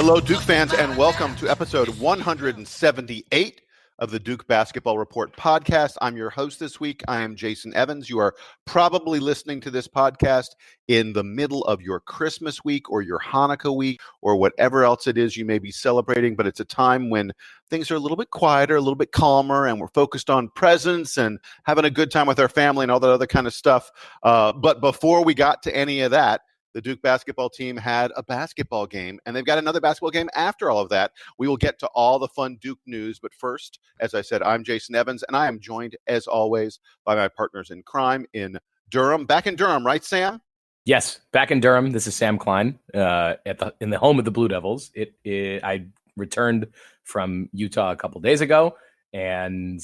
Hello, Duke fans, and welcome to episode 178 of the Duke Basketball Report podcast. I'm your host this week. I am Jason Evans. You are probably listening to this podcast in the middle of your Christmas week or your Hanukkah week or whatever else it is you may be celebrating, but it's a time when things are a little bit quieter, a little bit calmer, and we're focused on presents and having a good time with our family and all that other kind of stuff. But before we got to any of that, the Duke basketball team had a basketball game, and they've got another basketball game after all of that. We will get to all the fun Duke news, but first, as I said, I'm Jason Evans, and I am joined, as always, by my partners in crime in Durham. Back in Durham, right, Sam? Yes, back in Durham. This is Sam Klein in the home of the Blue Devils. I returned from Utah a couple days ago, and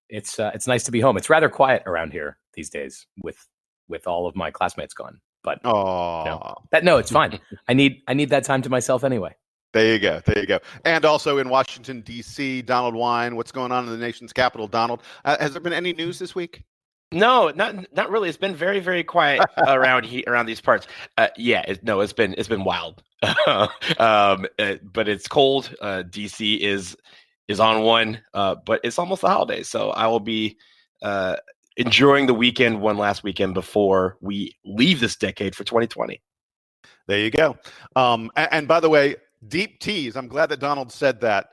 it's nice to be home. It's rather quiet around here these days with all of my classmates gone. But it's fine. I need that time to myself anyway. There you go. And also in Washington, D.C., Donald Wine. What's going on in the nation's capital, Donald? Has there been any news this week? No, not really. It's been very, very quiet around these parts. It's been wild. But it's cold. D.C. is on one, but it's almost the holidays, so I will be enjoying the weekend, one last weekend before we leave this decade for 2020. There you go. And by the way, deep tease. I'm glad that Donald said that.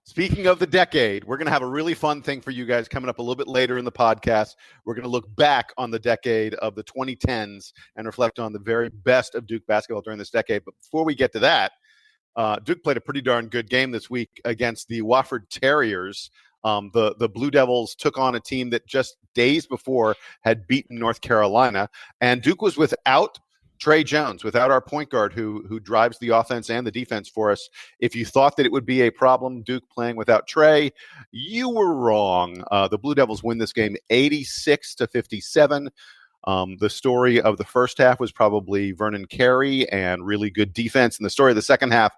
Speaking of the decade, we're going to have a really fun thing for you guys coming up a little bit later in the podcast. We're going to look back on the decade of the 2010s and reflect on the very best of Duke basketball during this decade. But before we get to that, Duke played a pretty darn good game this week against the Wofford Terriers. The Blue Devils took on a team that just days before had beaten North Carolina, and Duke was without Trey Jones, without our point guard who drives the offense and the defense for us. If you thought that it would be a problem, Duke playing without Trey, you were wrong. The Blue Devils win this game 86-57. The story of the first half was probably Vernon Carey and really good defense. And the story of the second half,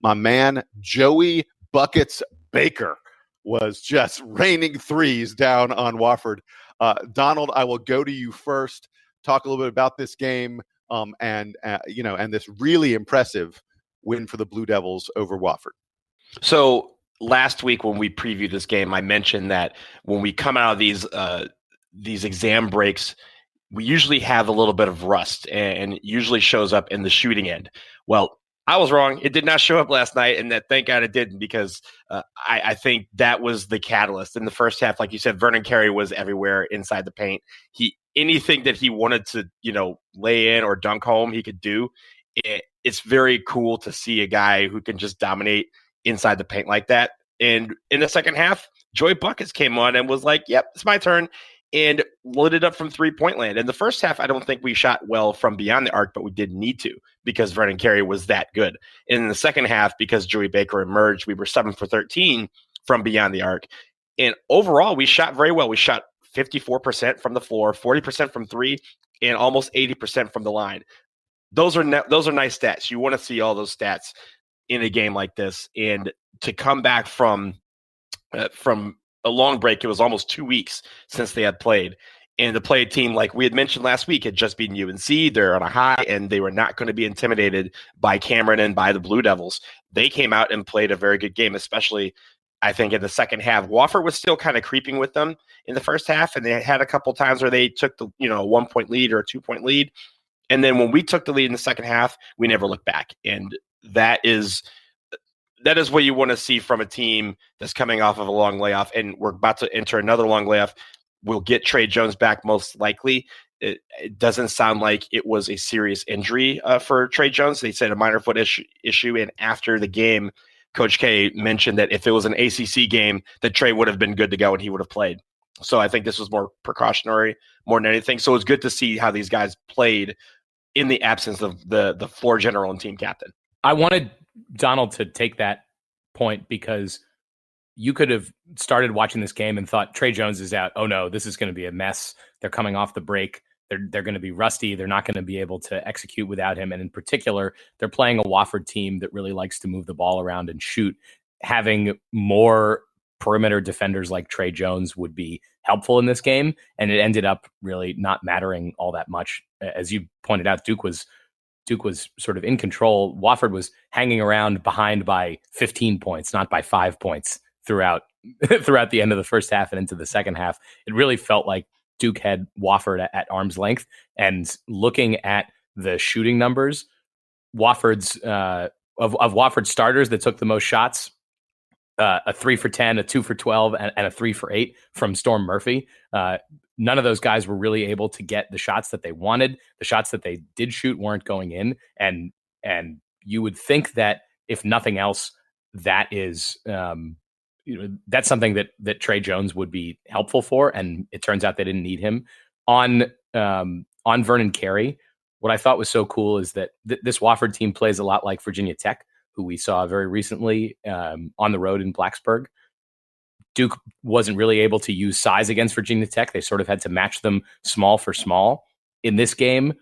my man Joey Buckets Baker was just raining threes down on Wofford. Donald, I will go to you first. Talk a little bit about this game and this really impressive win for the Blue Devils over Wofford. So last week when we previewed this game, I mentioned that when we come out of these exam breaks, we usually have a little bit of rust and it usually shows up in the shooting end. Well, I was wrong. It did not show up last night, and thank God it didn't, because I think that was the catalyst. In the first half, like you said, Vernon Carey was everywhere inside the paint. Anything that he wanted to, lay in or dunk home, he could do. It's very cool to see a guy who can just dominate inside the paint like that. And in the second half, Joey Buckets came on and was like, yep, it's my turn, and lit it up from three-point land. In the first half, I don't think we shot well from beyond the arc, but we didn't need to because Vernon Carey was that good. And in the second half, because Joey Baker emerged, we were 7 for 13 from beyond the arc. And overall, we shot very well. We shot 54% from the floor, 40% from three, and almost 80% from the line. Those are nice stats. You want to see all those stats in a game like this. And to come back from a long break, it was almost 2 weeks since they had played. And to play a team like we had mentioned last week had just beaten UNC. They're on a high, and they were not going to be intimidated by Cameron and by the Blue Devils. They came out and played a very good game, especially, I think, in the second half. Wofford was still kind of creeping with them in the first half, and they had a couple times where they took the 1-point lead or a 2-point lead. And then when we took the lead in the second half, we never looked back. And that is what you want to see from a team that's coming off of a long layoff, and we're about to enter another long layoff. We'll get Trey Jones back most likely. It doesn't sound like it was a serious injury for Trey Jones. They said a minor foot issue, and after the game, Coach K mentioned that if it was an ACC game, that Trey would have been good to go and he would have played. So I think this was more precautionary more than anything. So it's good to see how these guys played in the absence of the floor general and team captain. I wanted Donald to take that point because you could have started watching this game and thought Trey Jones is out. Oh no, this is going to be a mess. They're coming off the break. They're going to be rusty. They're not going to be able to execute without him. And in particular, they're playing a Wofford team that really likes to move the ball around and shoot. Having more perimeter defenders like Trey Jones would be helpful in this game. And it ended up really not mattering all that much. As you pointed out, Duke was Duke was sort of in control, Wofford was hanging around behind by 15 points, not by 5 points throughout the end of the first half and into the second half. It really felt like Duke had Wofford at arm's length. And looking at the shooting numbers, Wofford's of Wofford's starters that took the most shots, a 3 for 10, a 2 for 12, and a 3 for 8 from Storm Murphy. None of those guys were really able to get the shots that they wanted. The shots that they did shoot weren't going in. And you would think that if nothing else, that is, that's something that Tre Jones would be helpful for. And it turns out they didn't need him. On Vernon Carey, what I thought was so cool is that this Wofford team plays a lot like Virginia Tech, who we saw very recently on the road in Blacksburg. Duke wasn't really able to use size against Virginia Tech. They sort of had to match them small for small. In this game,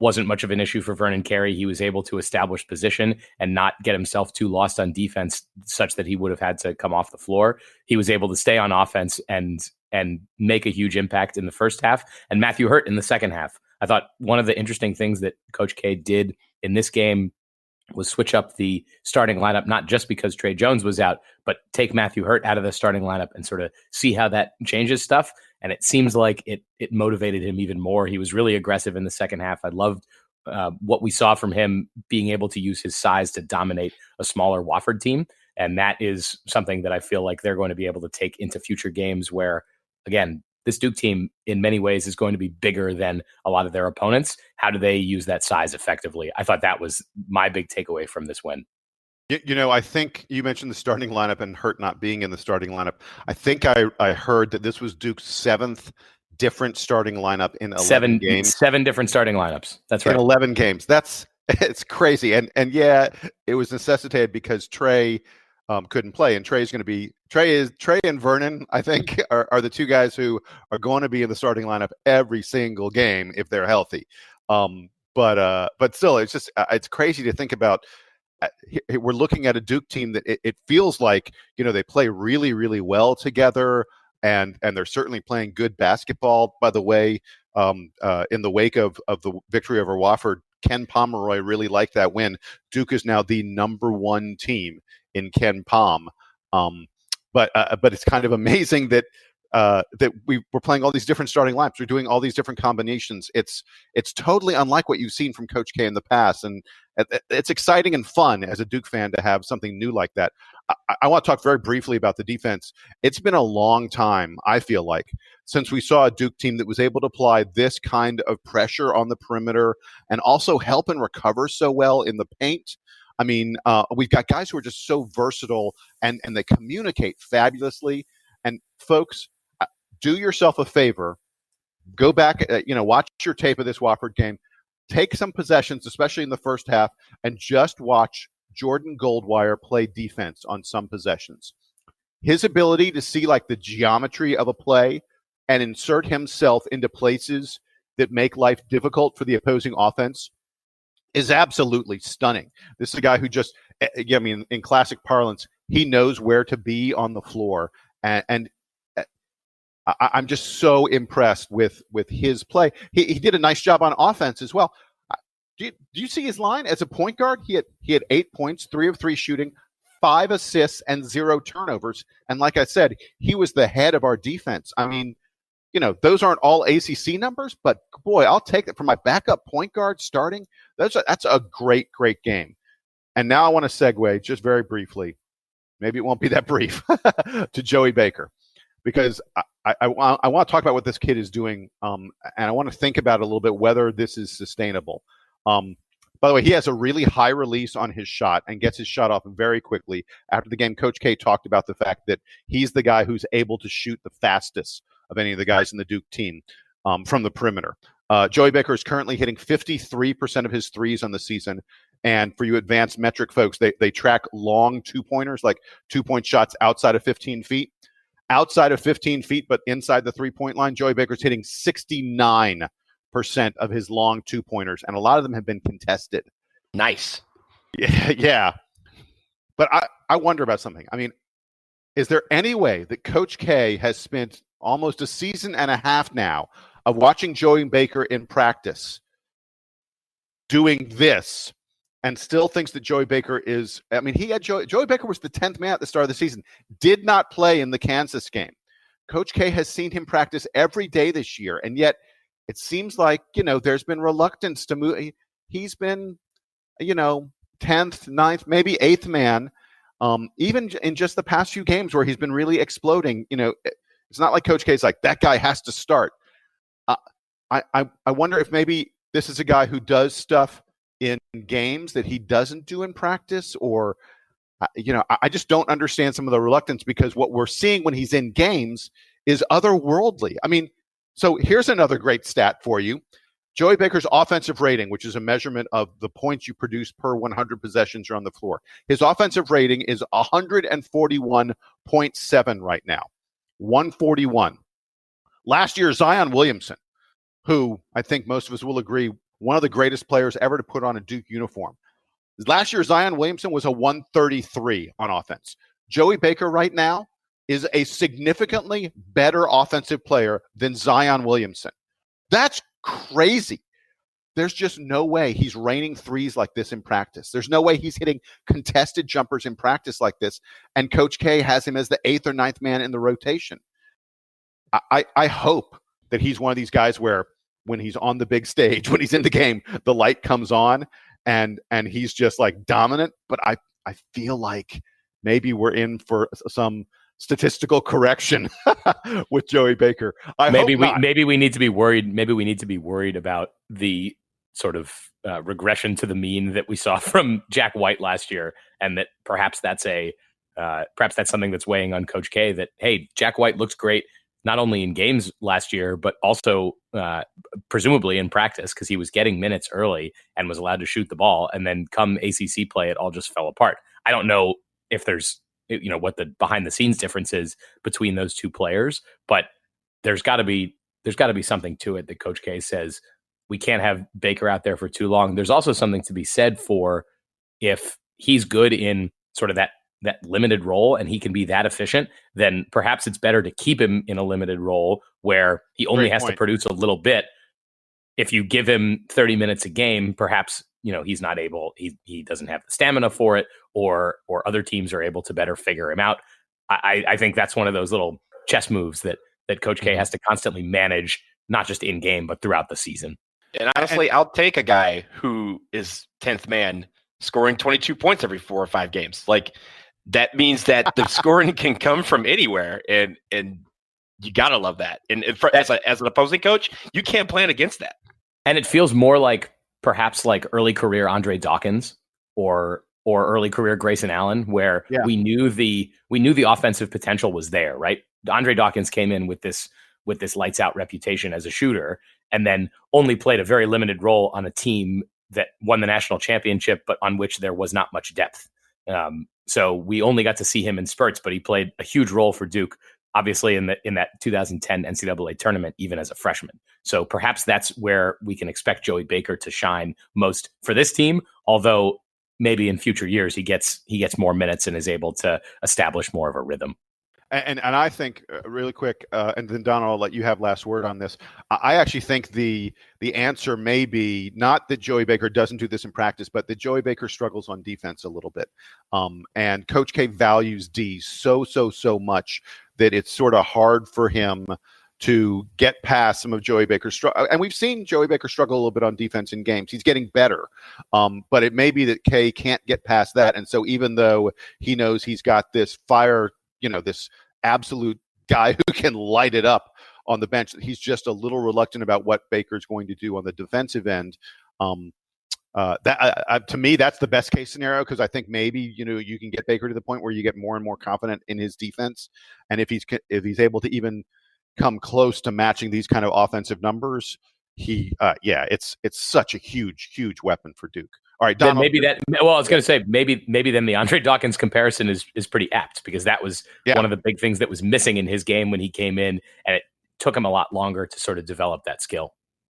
wasn't much of an issue for Vernon Carey. He was able to establish position and not get himself too lost on defense such that he would have had to come off the floor. He was able to stay on offense and make a huge impact in the first half. And Matthew Hurt in the second half. I thought one of the interesting things that Coach K did in this game was switch up the starting lineup, not just because Tre Jones was out, but take Matthew Hurt out of the starting lineup and sort of see how that changes stuff. And it seems like it motivated him even more. He was really aggressive in the second half. I loved what we saw from him being able to use his size to dominate a smaller Wofford team. And that is something that I feel like they're going to be able to take into future games where, again, this Duke team in many ways is going to be bigger than a lot of their opponents. How do they use that size effectively? I thought that was my big takeaway from this win. I think you mentioned the starting lineup and Hurt not being in the starting lineup. I think I heard that this was Duke's 7th different starting lineup in 11 games. 7 different starting lineups. That's right. In 11 games. It's crazy. And yeah, it was necessitated because Tre couldn't play, and Trey and Vernon, I think, are the two guys who are going to be in the starting lineup every single game if they're healthy. But still, it's crazy to think about. We're looking at a Duke team that it feels like, they play really, really well together, and they're certainly playing good basketball. By the way, in the wake of the victory over Wofford, Ken Pomeroy really liked that win. Duke is now the number 1 team in Ken Pom. But it's kind of amazing that we're playing all these different starting lineups. We're doing all these different combinations. It's totally unlike what you've seen from Coach K in the past. And it's exciting and fun as a Duke fan to have something new like that. I want to talk very briefly about the defense. It's been a long time, I feel like, since we saw a Duke team that was able to apply this kind of pressure on the perimeter and also help and recover so well in the paint. I mean, we've got guys who are just so versatile and they communicate fabulously. And folks, do yourself a favor. Go back, watch your tape of this Wofford game. Take some possessions, especially in the first half, and just watch Jordan Goldwire play defense on some possessions. His ability to see like the geometry of a play and insert himself into places that make life difficult for the opposing offense is absolutely stunning. This is a guy who just, in classic parlance, he knows where to be on the floor. And I'm just so impressed with his play. He did a nice job on offense as well. Do you see his line as a point guard? He had 8 points, 3 of 3 shooting, 5 assists, and 0 turnovers. And like I said, he was the head of our defense. I mean, those aren't all ACC numbers, but boy, I'll take it for my backup point guard starting. That's a great, great game. And now I want to segue just very briefly. Maybe it won't be that brief to Joey Baker, because I want to talk about what this kid is doing, and I want to think about a little bit whether this is sustainable. By the way, he has a really high release on his shot and gets his shot off very quickly. After the game, Coach K talked about the fact that he's the guy who's able to shoot the fastest of any of the guys in the Duke team from the perimeter. Joey Baker is currently hitting 53% of his threes on the season. And for you advanced metric folks, they track long 2-pointers, like 2-point shots outside of 15 feet. Outside of 15 feet, but inside the 3-point line, Joey Baker's hitting 69% of his long 2-pointers, and a lot of them have been contested. Nice. Yeah. But I wonder about something. I mean, is there any way that Coach K has spent almost a season and a half now of watching Joey Baker in practice doing this and still thinks that Joey Baker is, I mean, Joey Baker was the 10th man at the start of the season, did not play in the Kansas game. Coach K has seen him practice every day this year, and yet it seems like, there's been reluctance to move. He's been, 10th, 9th, maybe 8th man, even in just the past few games where he's been really exploding. It's not like Coach K's like, that guy has to start. I wonder if maybe this is a guy who does stuff in games that he doesn't do in practice, or I just don't understand some of the reluctance, because what we're seeing when he's in games is otherworldly. I mean, so here's another great stat for you. Joey Baker's offensive rating, which is a measurement of the points you produce per 100 possessions you're on the floor. His offensive rating is 141.7 right now. 141. Last year, Zion Williamson, who I think most of us will agree, one of the greatest players ever to put on a Duke uniform. Last year, Zion Williamson was a 133 on offense. Joey Baker right now is a significantly better offensive player than Zion Williamson. That's crazy. There's just no way he's raining threes like this in practice. There's no way he's hitting contested jumpers in practice like this, and Coach K has him as the 8th or 9th man in the rotation. I hope that he's one of these guys where when he's on the big stage, when he's in the game, the light comes on and he's just like dominant. But I feel like maybe we're in for some statistical correction with Joey Baker. Maybe we need to be worried. Maybe we need to be worried about the sort of regression to the mean that we saw from Jack White last year, and that perhaps that's something that's weighing on Coach K. That, hey, Jack White looks great not only in games last year, but also presumably in practice, because he was getting minutes early and was allowed to shoot the ball, and then come ACC play, it all just fell apart. I don't know if there's what the behind the scenes difference is between those two players, but there's got to be something to it that Coach K says we can't have Baker out there for too long. There's also something to be said for if he's good in sort of that limited role and he can be that efficient, then perhaps it's better to keep him in a limited role where he only has to produce a little bit. If you give him 30 minutes a game, perhaps he's not able, he doesn't have the stamina for it, or other teams are able to better figure him out. I think that's one of those little chess moves that Coach K has to constantly manage, not just in game, but throughout the season. And honestly, I'll take a guy who is 10th man scoring 22 points every 4 or 5 games. Like, that means that the scoring can come from anywhere, and you gotta love that. And as an opposing coach, you can't plan against that. And it feels more like perhaps like early career Andre Dawkins or early career Grayson Allen, where we knew the offensive potential was there, right? Andre Dawkins came in with this lights out reputation as a shooter, and then only played a very limited role on a team that won the national championship, but on which there was not much depth. So we only got to see him in spurts, but he played a huge role for Duke, obviously in that 2010 NCAA tournament, even as a freshman. So perhaps that's where we can expect Joey Baker to shine most for this team, although maybe in future years he gets more minutes and is able to establish more of a rhythm. And I think really quick, and then Donald, I'll let you have last word on this. I actually think the answer may be not that Joey Baker doesn't do this in practice, but that Joey Baker struggles on defense a little bit. And Coach K values D so much that it's sort of hard for him to get past some of Joey Baker's struggle. And we've seen Joey Baker struggle a little bit on defense in games. He's getting better. But it may be that K can't get past that. And so even though he knows he's got this fire, this absolute guy who can light it up on the bench, he's just a little reluctant about what Baker's going to do on the defensive end. That to me, that's the best case scenario, because I think maybe you can get Baker to the point where you get more and more confident in his defense, and if he's able to even come close to matching these kind of offensive numbers, it's such a huge weapon for Duke. All right, Donald. I was going to say maybe then the Andre Dawkins comparison is pretty apt, because that was one of the big things that was missing in his game when he came in, and it took him a lot longer to sort of develop that skill.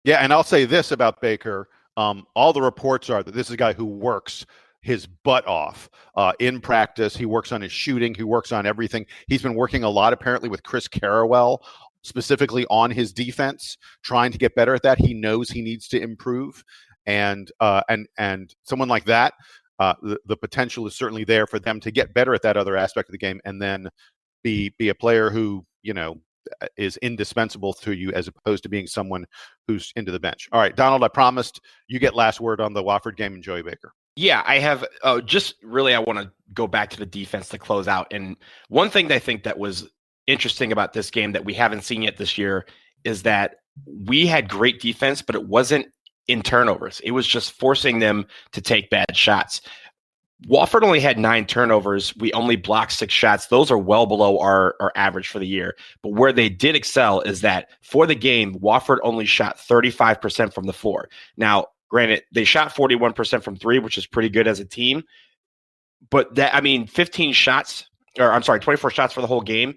Yeah, and I'll say this about Baker: all the reports are that this is a guy who works his butt off in practice. He works on his shooting. He works on everything. He's been working a lot, apparently, with Chris Carrawell, specifically on his defense, trying to get better at that. He knows he needs to improve. and someone like that, the potential is certainly there for them to get better at that other aspect of the game, and then be a player who is indispensable to you, as opposed to being someone who's into the bench. All right, Donald, I promised you get last word on the Wofford game and Joey Baker. Yeah, I have just really, I want to go back to the defense to close out. And one thing that I think that was interesting about this game that we haven't seen yet this year is that we had great defense, but it wasn't in turnovers. It was just forcing them to take bad shots. Wofford only had 9 turnovers. We only blocked 6 shots. Those are well below our average for the year. But where they did excel is that for the game, Wofford only shot 35% from the floor. Now, granted, they shot 41% from 3, which is pretty good as a team. But 24 shots for the whole game.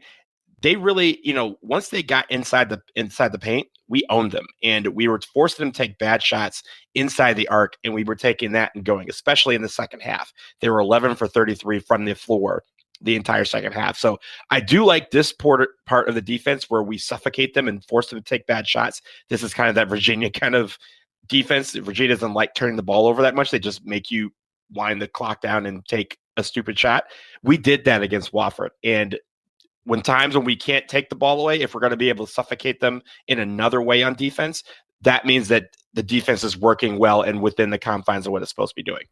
They really, once they got inside the paint, we owned them, and we were forcing them to take bad shots inside the arc, and we were taking that and going, especially in the second half. They were 11 for 33 from the floor the entire second half. So I do like this part of the defense where we suffocate them and force them to take bad shots. This is kind of that Virginia kind of defense. Virginia doesn't like turning the ball over that much. They just make you wind the clock down and take a stupid shot. We did that against Wofford, and when we can't take the ball away, if we're going to be able to suffocate them in another way on defense, that means that the defense is working well and within the confines of what it's supposed to be doing.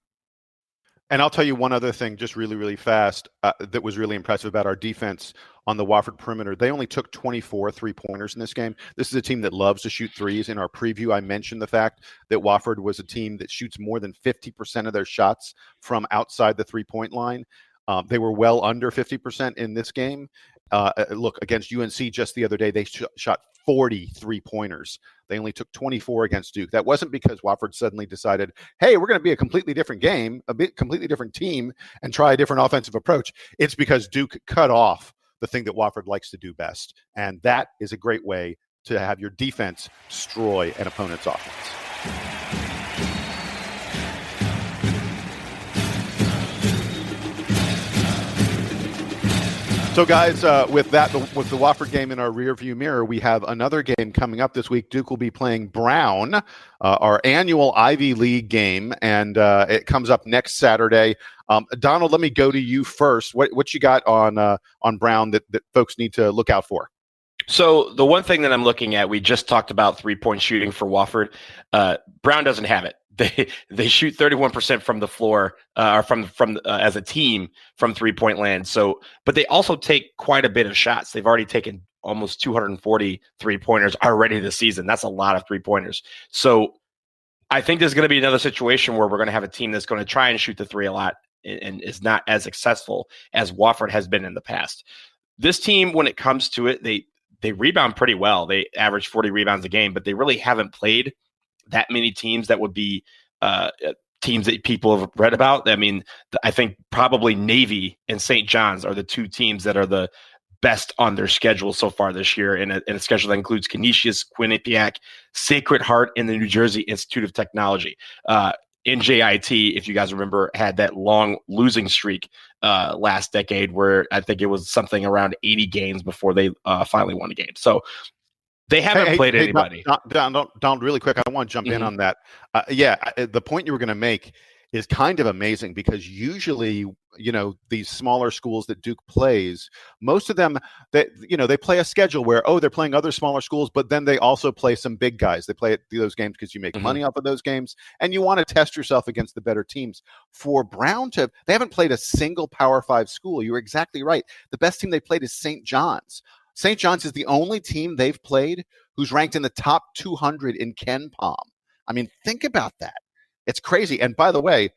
And I'll tell you one other thing, just really, really fast, that was really impressive about our defense on the Wofford perimeter. They only took 24 3-pointers in this game. This is a team that loves to shoot threes. In our preview, I mentioned the fact that Wofford was a team that shoots more than 50% of their shots from outside the 3-point line. They were well under 50% in this game. Look, against UNC just the other day, they shot 40 3-pointers. They only took 24 against Duke. That wasn't because Wofford suddenly decided, hey, we're going to be a completely different game, completely different team, and try a different offensive approach. It's because Duke cut off the thing that Wofford likes to do best. And that is a great way to have your defense destroy an opponent's offense. So, guys, with the Wofford game in our rearview mirror, we have another game coming up this week. Duke will be playing Brown, our annual Ivy League game, and it comes up next Saturday. Donald, let me go to you first. What you got on Brown that folks need to look out for? So the one thing that I'm looking at, we just talked about 3-point shooting for Wofford. Brown doesn't have it. They shoot 31% from the floor, or from as a team from 3-point land. So, but they also take quite a bit of shots. They've already taken almost 240 3-pointers already this season. That's a lot of 3-pointers. So I think there's going to be another situation where we're going to have a team that's going to try and shoot the 3 a lot and is not as successful as Wofford has been in the past. This team, when it comes to it, they rebound pretty well. They average 40 rebounds a game, but they really haven't played that many teams that would be teams that people have read about. I mean, I think probably Navy and St. John's are the 2 teams that are the best on their schedule so far this year, in a schedule that includes Canisius, Quinnipiac, Sacred Heart, and the New Jersey Institute of Technology. NJIT, if you guys remember, had that long losing streak last decade where I think it was something around 80 games before they finally won a game. So they haven't played anybody. Don, really quick, I want to jump in on that. The point you were going to make is kind of amazing, because usually, these smaller schools that Duke plays, most of them, they play a schedule where, they're playing other smaller schools, but then they also play some big guys. They play those games because you make money off of those games, and you want to test yourself against the better teams. For Brown they haven't played a single Power 5 school. You're exactly right. The best team they played is St. John's. St. John's is the only team they've played who's ranked in the top 200 in Ken Palm. I mean, think about that. It's crazy. And by the way,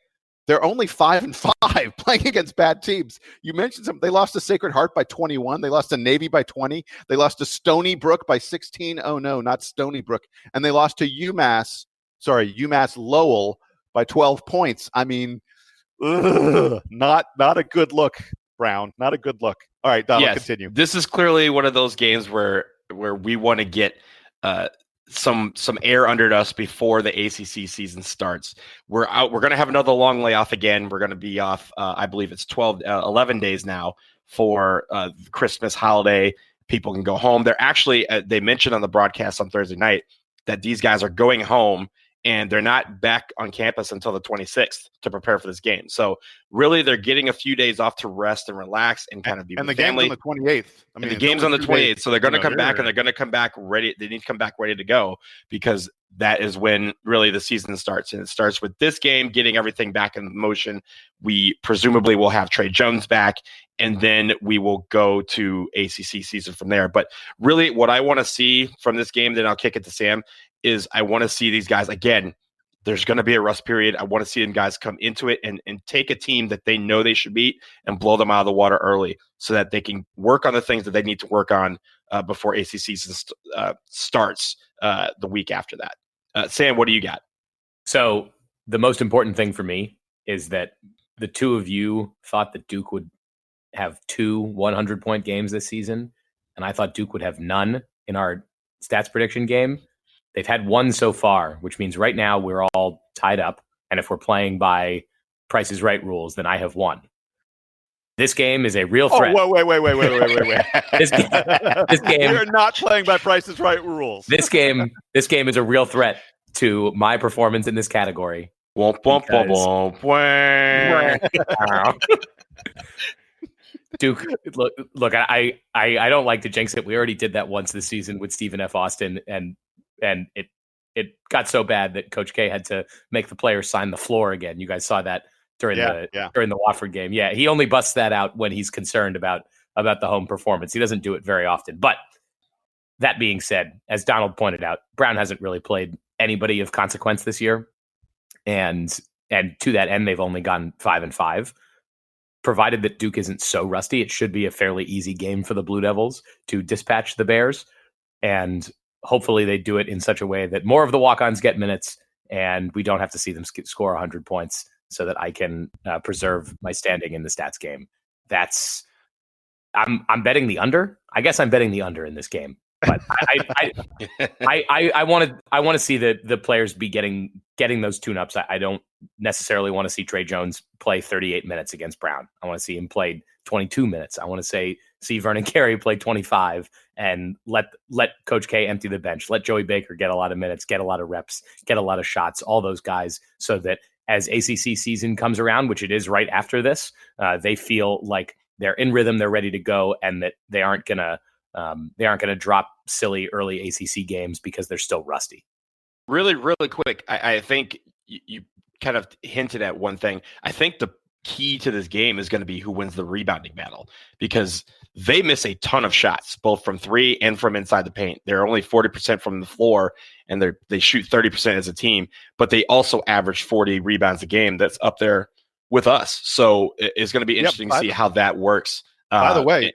they're only 5-5 playing against bad teams. You mentioned something. They lost to Sacred Heart by 21. They lost to Navy by 20. They lost to Stony Brook by 16. Oh, no, not Stony Brook. And they lost to UMass Lowell by 12 points. I mean, not a good look, Brown. Not a good look. All right, Donald, continue. This is clearly one of those games where we want to get some air under us before the ACC season starts. We're going to have another long layoff again. We're going to be off, I believe it's 11 days now for the Christmas holiday. People can go home. They're actually, they mentioned on the broadcast on Thursday night that these guys are going home and they're not back on campus until the 26th to prepare for this game. So really, they're getting a few days off to rest and relax and kind of be with family. And the game's on the 28th. I mean, the game's on the 28th, so they're going to come back, and they're they're going to come back ready. They need to come back ready to go, because that is when really the season starts. And it starts with this game, getting everything back in motion. We presumably will have Tre Jones back, and then we will go to ACC season from there. But really, what I want to see from this game, then I'll kick it to Sam, is I want to see these guys again. There's going to be a rust period. I want to see them guys come into it and take a team that they know they should beat and blow them out of the water early, so that they can work on the things that they need to work on before ACC season starts the week after that. Sam, what do you got? So the most important thing for me is that the two of you thought that Duke would have 2 100-point games this season, and I thought Duke would have none in our stats prediction game. They've had one so far, which means right now we're all tied up. And if we're playing by Price is Right rules, then I have won. This game is a real threat. Oh, wait. This game. We're not playing by Price is Right rules. This game is a real threat to my performance in this category. Duke, look, I don't like to jinx it. We already did that once this season with Stephen F. Austin, and it got so bad that Coach K had to make the players sign the floor again. You guys saw that during the Wofford game. Yeah, he only busts that out when he's concerned about the home performance. He doesn't do it very often. But that being said, as Donald pointed out, Brown hasn't really played anybody of consequence this year, and to that end, they've only gone 5-5. Provided that Duke isn't so rusty, it should be a fairly easy game for the Blue Devils to dispatch the Bears, and hopefully they do it in such a way that more of the walk-ons get minutes and we don't have to see them score 100 points, so that I can preserve my standing in the stats game. I'm betting the under. I guess I'm betting the under in this game, but I want to see the players be getting those tune-ups. I don't necessarily want to see Tre Jones play 38 minutes against Brown. I want to see him play 22 minutes. I want to see Vernon Carey play 25 and let Coach K empty the bench. Let Joey Baker get a lot of minutes, get a lot of reps, get a lot of shots, all those guys, so that as ACC season comes around, which it is right after this, they feel like they're in rhythm, they're ready to go, and that they aren't gonna drop silly early ACC games because they're still rusty. Really, really quick, I think you kind of hinted at one thing. I think the key to this game is going to be who wins the rebounding battle, because they miss a ton of shots, both from 3 and from inside the paint. They're only 40% from the floor, and they shoot 30% as a team, but they also average 40 rebounds a game. That's up there with us. So it's going to be interesting to see how that works. By the way,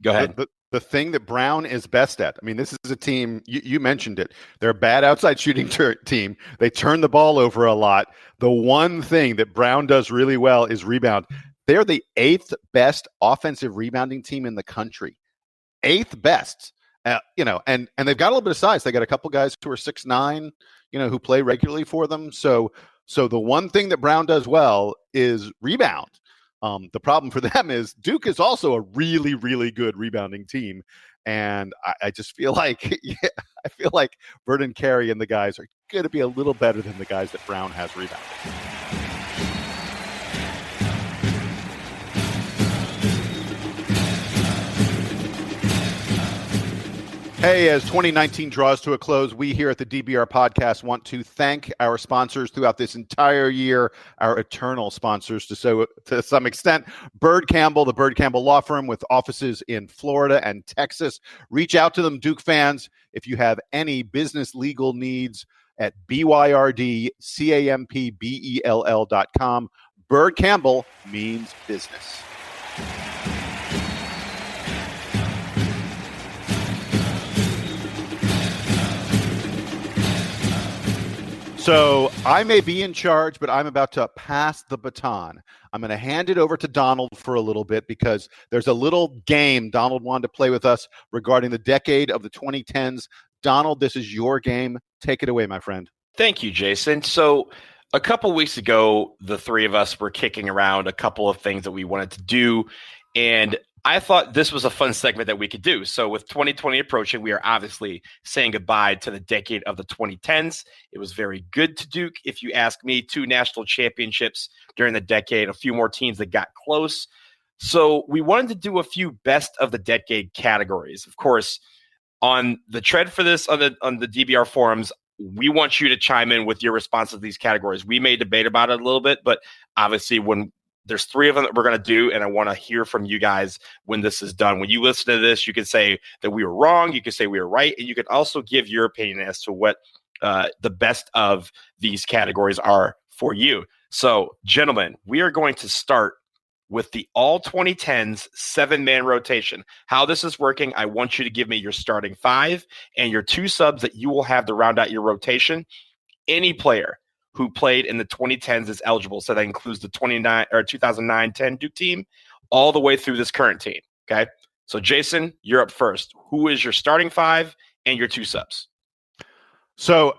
go ahead. The thing that Brown is best at, I mean, this is a team, you mentioned it, they're a bad outside shooting team. They turn the ball over a lot. The one thing that Brown does really well is rebound. They're the 8th best offensive rebounding team in the country. 8th best. And they've got a little bit of size. They got a couple guys who are 6'9", who play regularly for them. So the one thing that Brown does well is rebound. The problem for them is Duke is also a really, really good rebounding team. And I just feel like, Byrd and Carey and the guys are going to be a little better than the guys that Brown has rebounding. Hey, as 2019 draws to a close, we here at the DBR Podcast want to thank our sponsors throughout this entire year, our eternal sponsors to some extent. Byrd Campbell, the Byrd Campbell Law Firm with offices in Florida and Texas. Reach out to them, Duke fans, if you have any business legal needs at BYRDCAMPBELL.com. Byrd Campbell means business. So I may be in charge, but I'm about to pass the baton. I'm going to hand it over to Donald for a little bit, because there's a little game Donald wanted to play with us regarding the decade of the 2010s. Donald, this is your game. Take it away, my friend. Thank you, Jason. So a couple weeks ago, the three of us were kicking around a couple of things that we wanted to do, and I thought this was a fun segment that we could do. So with 2020 approaching, we are obviously saying goodbye to the decade of the 2010s. It was very good to Duke. If you ask me, 2 national championships during the decade, a few more teams that got close. So we wanted to do a few best of the decade categories. Of course, on the thread for this on the DBR forums, we want you to chime in with your response to these categories. We may debate about it a little bit, but obviously when there's 3 of them that we're going to do, and I want to hear from you guys when this is done. When you listen to this, you can say that we were wrong, you can say we were right, and you can also give your opinion as to what the best of these categories are for you. So, gentlemen, we are going to start with the all 2010s 7-man rotation. How this is working, I want you to give me your starting 5 and your 2 subs that you will have to round out your rotation. Any player who played in the 2010s is eligible. So that includes the 2009-10 Duke team all the way through this current team. Okay. So Jason, you're up first. Who is your starting 5 and your 2 subs? So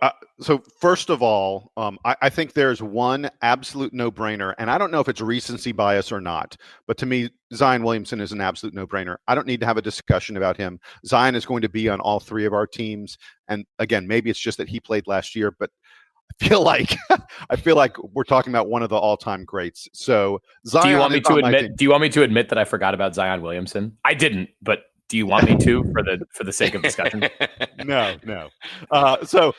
first of all, I think there's one absolute no-brainer, and I don't know if it's recency bias or not, but to me, Zion Williamson is an absolute no-brainer. I don't need to have a discussion about him. Zion is going to be on all 3 of our teams, and again, maybe it's just that he played last year, but I feel like we're talking about one of the all-time greats. So Zion. Do you want me to admit that I forgot about Zion Williamson? I didn't, but do you want me to for the sake of discussion? No. So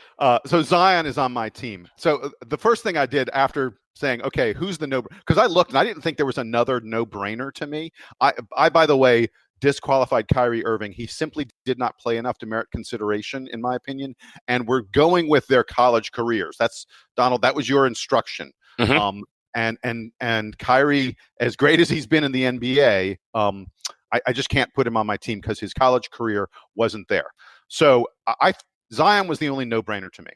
Zion is on my team. So the first thing I did after saying, okay, who's the no? Because I looked and I didn't think there was another no-brainer to me. I by the way, disqualified Kyrie Irving. He simply did not play enough to merit consideration, in my opinion. And we're going with their college careers. That's Donald. That was your instruction. Mm-hmm. And Kyrie, as great as he's been in the NBA, I just can't put him on my team because his college career wasn't there. So Zion was the only no-brainer to me.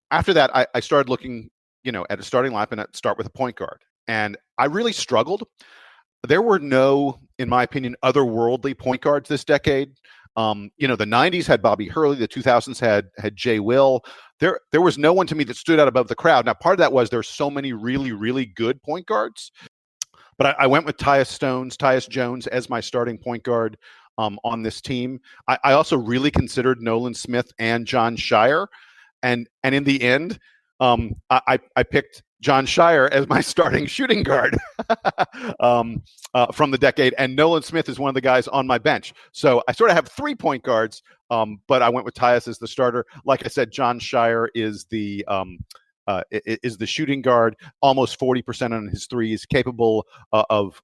After that, I started looking, at a starting lineup and I'd start with a point guard. And I really struggled. There were no, in my opinion, otherworldly point guards this decade. The 90s had Bobby Hurley. The 2000s had Jay Will. There was no one to me that stood out above the crowd. Now, part of that was there's so many really, really good point guards. But I went with Tyus Jones as my starting point guard on this team. I also really considered Nolan Smith and John Shire. And in the end, I picked John Shire as my starting shooting guard from the decade. And Nolan Smith is one of the guys on my bench. So I sort of have 3 point guards, but I went with Tyus as the starter. Like I said, John Shire is the shooting guard, almost 40% on his threes, capable of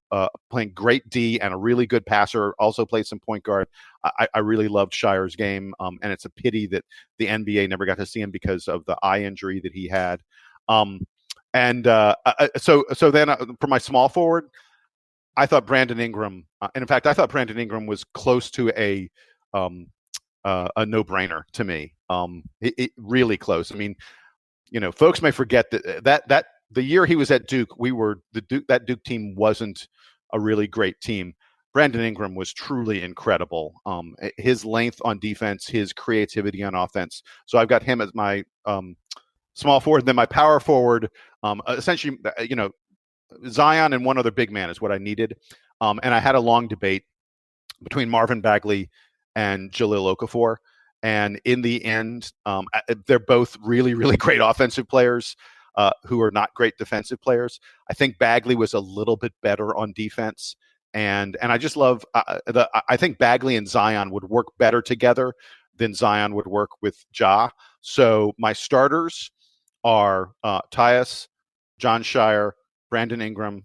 playing great D and a really good passer, also plays some point guard. I really loved Shire's game, and it's a pity that the NBA never got to see him because of the eye injury that he had. So then for my small forward, I thought Brandon Ingram, and in fact, I thought Brandon Ingram was close to a no-brainer to me. It really close. I mean, folks may forget that the year he was at Duke, that Duke team wasn't a really great team. Brandon Ingram was truly incredible. His length on defense, his creativity on offense. So I've got him as my small forward. Then my power forward, essentially, Zion and one other big man is what I needed. And I had a long debate between Marvin Bagley and Jahlil Okafor. And in the end, they're both really, really great offensive players who are not great defensive players. I think Bagley was a little bit better on defense. And I just love I think Bagley and Zion would work better together than Zion would work with Ja. So my starters are Tyus, John Shire, Brandon Ingram,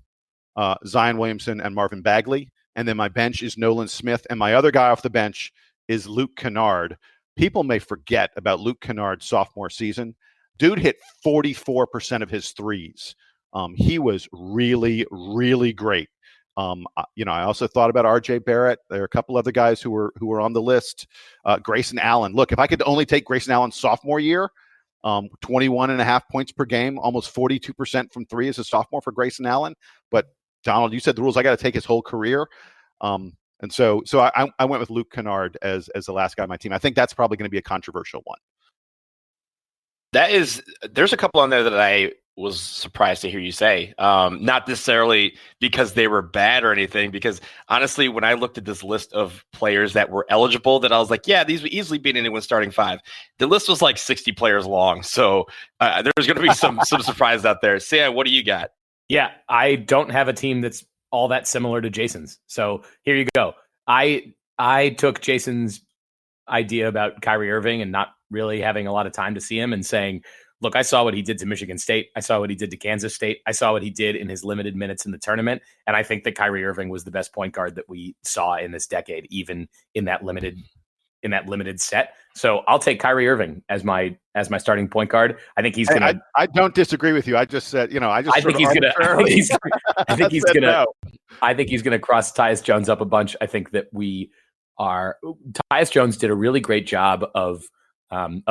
Zion Williamson, and Marvin Bagley. And then my bench is Nolan Smith. And my other guy off the bench is Luke Kennard. People may forget about Luke Kennard's sophomore season. Dude hit 44% of his threes. He was really, really great. I also thought about RJ Barrett. There are a couple other guys who were on the list. Grayson Allen. Look, if I could only take Grayson Allen's sophomore year, 21.5 points per game, almost 42% from 3 as a sophomore for Grayson Allen. But Donald, you said the rules. I got to take his whole career. And so I went with Luke Kennard as the last guy on my team. I think that's probably going to be a controversial one. There's a couple on there that I was surprised to hear you say. Not necessarily because they were bad or anything, because honestly, when I looked at this list of players that were eligible, that I was like, yeah, these would easily be in anyone's starting five. The list was like 60 players long. So there's going to be some surprise out there. Sam, what do you got? Yeah, I don't have a team that's all that similar to Jason's. So here you go. I took Jason's idea about Kyrie Irving and not really having a lot of time to see him and saying, look, I saw what he did to Michigan State. I saw what he did to Kansas State. I saw what he did in his limited minutes in the tournament. And I think that Kyrie Irving was the best point guard that we saw in this decade, even in that limited set. So I'll take Kyrie Irving as my starting point guard. I think he's going to. I don't disagree with you. I just said, I think he's going to cross Tyus Jones up a bunch. I think that Tyus Jones did a really great job of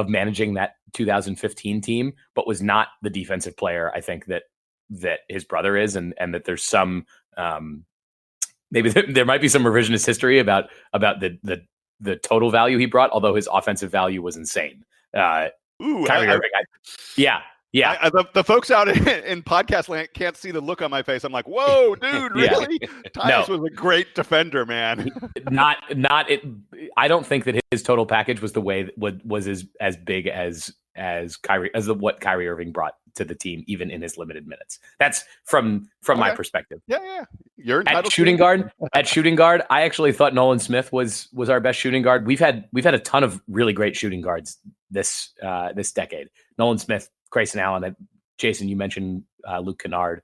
managing that 2015 team, but was not the defensive player I think that his brother is, and that there's some maybe there might be some revisionist history about the total value he brought, although his offensive value was insane. Kyrie Irving, the folks out in podcast land can't see the look on my face. I'm like, whoa, dude, really? Tyus was a great defender, man. I don't think that his total package was the way was as big as what Kyrie Irving brought to the team, even in his limited minutes. That's from my perspective. Yeah. You're entitled at shooting guard. At shooting guard, I actually thought Nolan Smith was our best shooting guard. We've had a ton of really great shooting guards this decade. Nolan Smith, Grayson Allen. Jason, you mentioned Luke Kennard.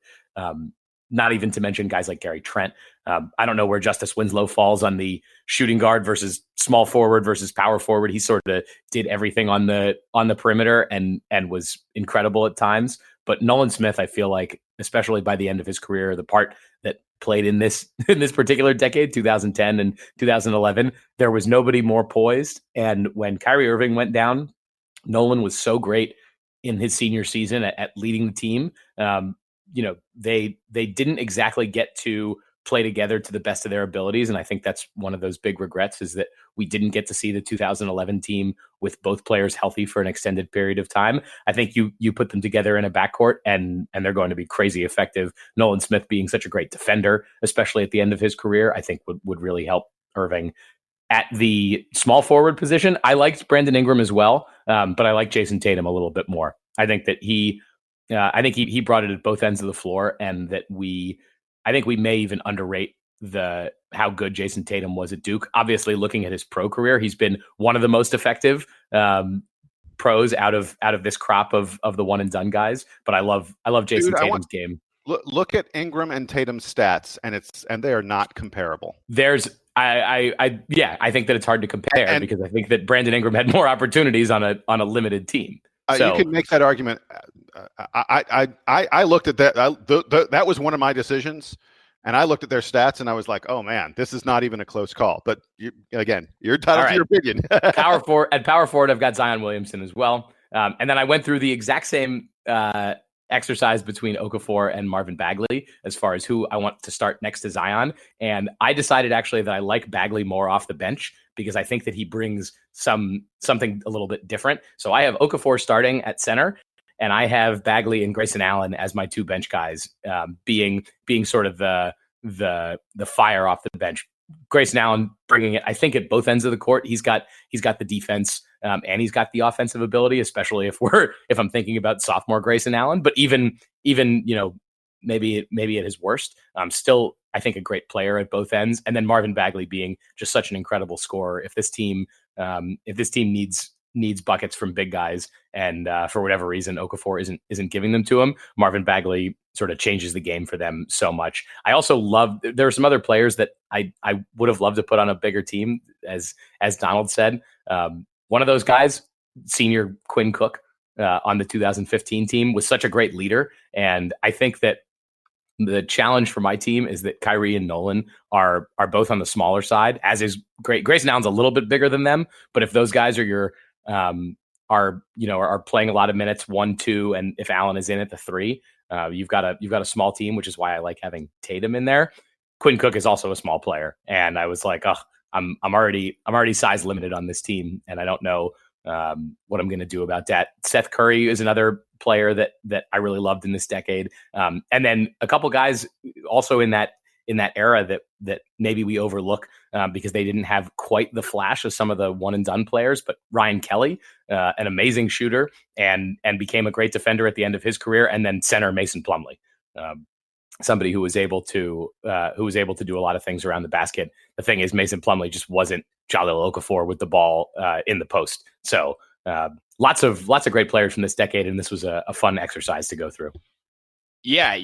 Not even to mention guys like Gary Trent. I don't know where Justice Winslow falls on the shooting guard versus small forward versus power forward. He sort of did everything on the perimeter and was incredible at times. But Nolan Smith, I feel like, especially by the end of his career, the part that played in this particular decade, 2010 and 2011, there was nobody more poised. And when Kyrie Irving went down, Nolan was so great in his senior season at leading the team. They didn't exactly get to play together to the best of their abilities. And I think that's one of those big regrets, is that we didn't get to see the 2011 team with both players healthy for an extended period of time. I think you put them together in a backcourt and they're going to be crazy effective. Nolan Smith being such a great defender, especially at the end of his career, I think would really help Irving. At the small forward position, I liked Brandon Ingram as well, but I like Jason Tatum a little bit more. I think that he brought it at both ends of the floor, and that I think we may even underrate how good Jason Tatum was at Duke. Obviously, looking at his pro career, he's been one of the most effective pros out of this crop of the one and done guys. But I love Jason Tatum's game. Look at Ingram and Tatum's stats, and they are not comparable. I think that it's hard to compare because I think that Brandon Ingram had more opportunities on a limited team. You can make that argument. I looked at that. That was one of my decisions, and I looked at their stats, and I was like, "Oh man, this is not even a close call." But you're entitled to your opinion. Power forward, I've got Zion Williamson as well, and then I went through the exact same exercise between Okafor and Marvin Bagley as far as who I want to start next to Zion, and I decided actually that I like Bagley more off the bench, because I think that he brings something a little bit different. So I have Okafor starting at center, and I have Bagley and Grayson Allen as my two bench guys, being sort of the fire off the bench. Grayson Allen bringing it, I think, at both ends of the court. He's got the defense, and he's got the offensive ability, especially if I'm thinking about sophomore Grayson Allen. But even maybe at his worst, still, I think, a great player at both ends. And then Marvin Bagley being just such an incredible scorer. If this team needs buckets from big guys, and for whatever reason Okafor isn't giving them to him, Marvin Bagley sort of changes the game for them so much. I also love, there are some other players that I would have loved to put on a bigger team, as Donald said. One of those guys, senior Quinn Cook on the 2015 team, was such a great leader. And I think that the challenge for my team is that Kyrie and Nolan are both on the smaller side, as is Grayson Allen's a little bit bigger than them. But if those guys are are playing a lot of minutes, 1, 2, and if Allen is in at the 3, you've got a small team, which is why I like having Tatum in there. Quinn Cook is also a small player, and I was like, I'm already size limited on this team, and I don't know what I'm going to do about that. Seth Curry is another player that I really loved in this decade. And then a couple guys also in that era that maybe we overlook because they didn't have quite the flash of some of the one and done players, but Ryan Kelly, an amazing shooter and became a great defender at the end of his career. And then center Mason Plumlee, somebody who was able to do a lot of things around the basket. The thing is, Mason Plumlee just wasn't Jahlil Okafor with the ball in the post. So lots of great players from this decade, and this was a fun exercise to go through. Yeah,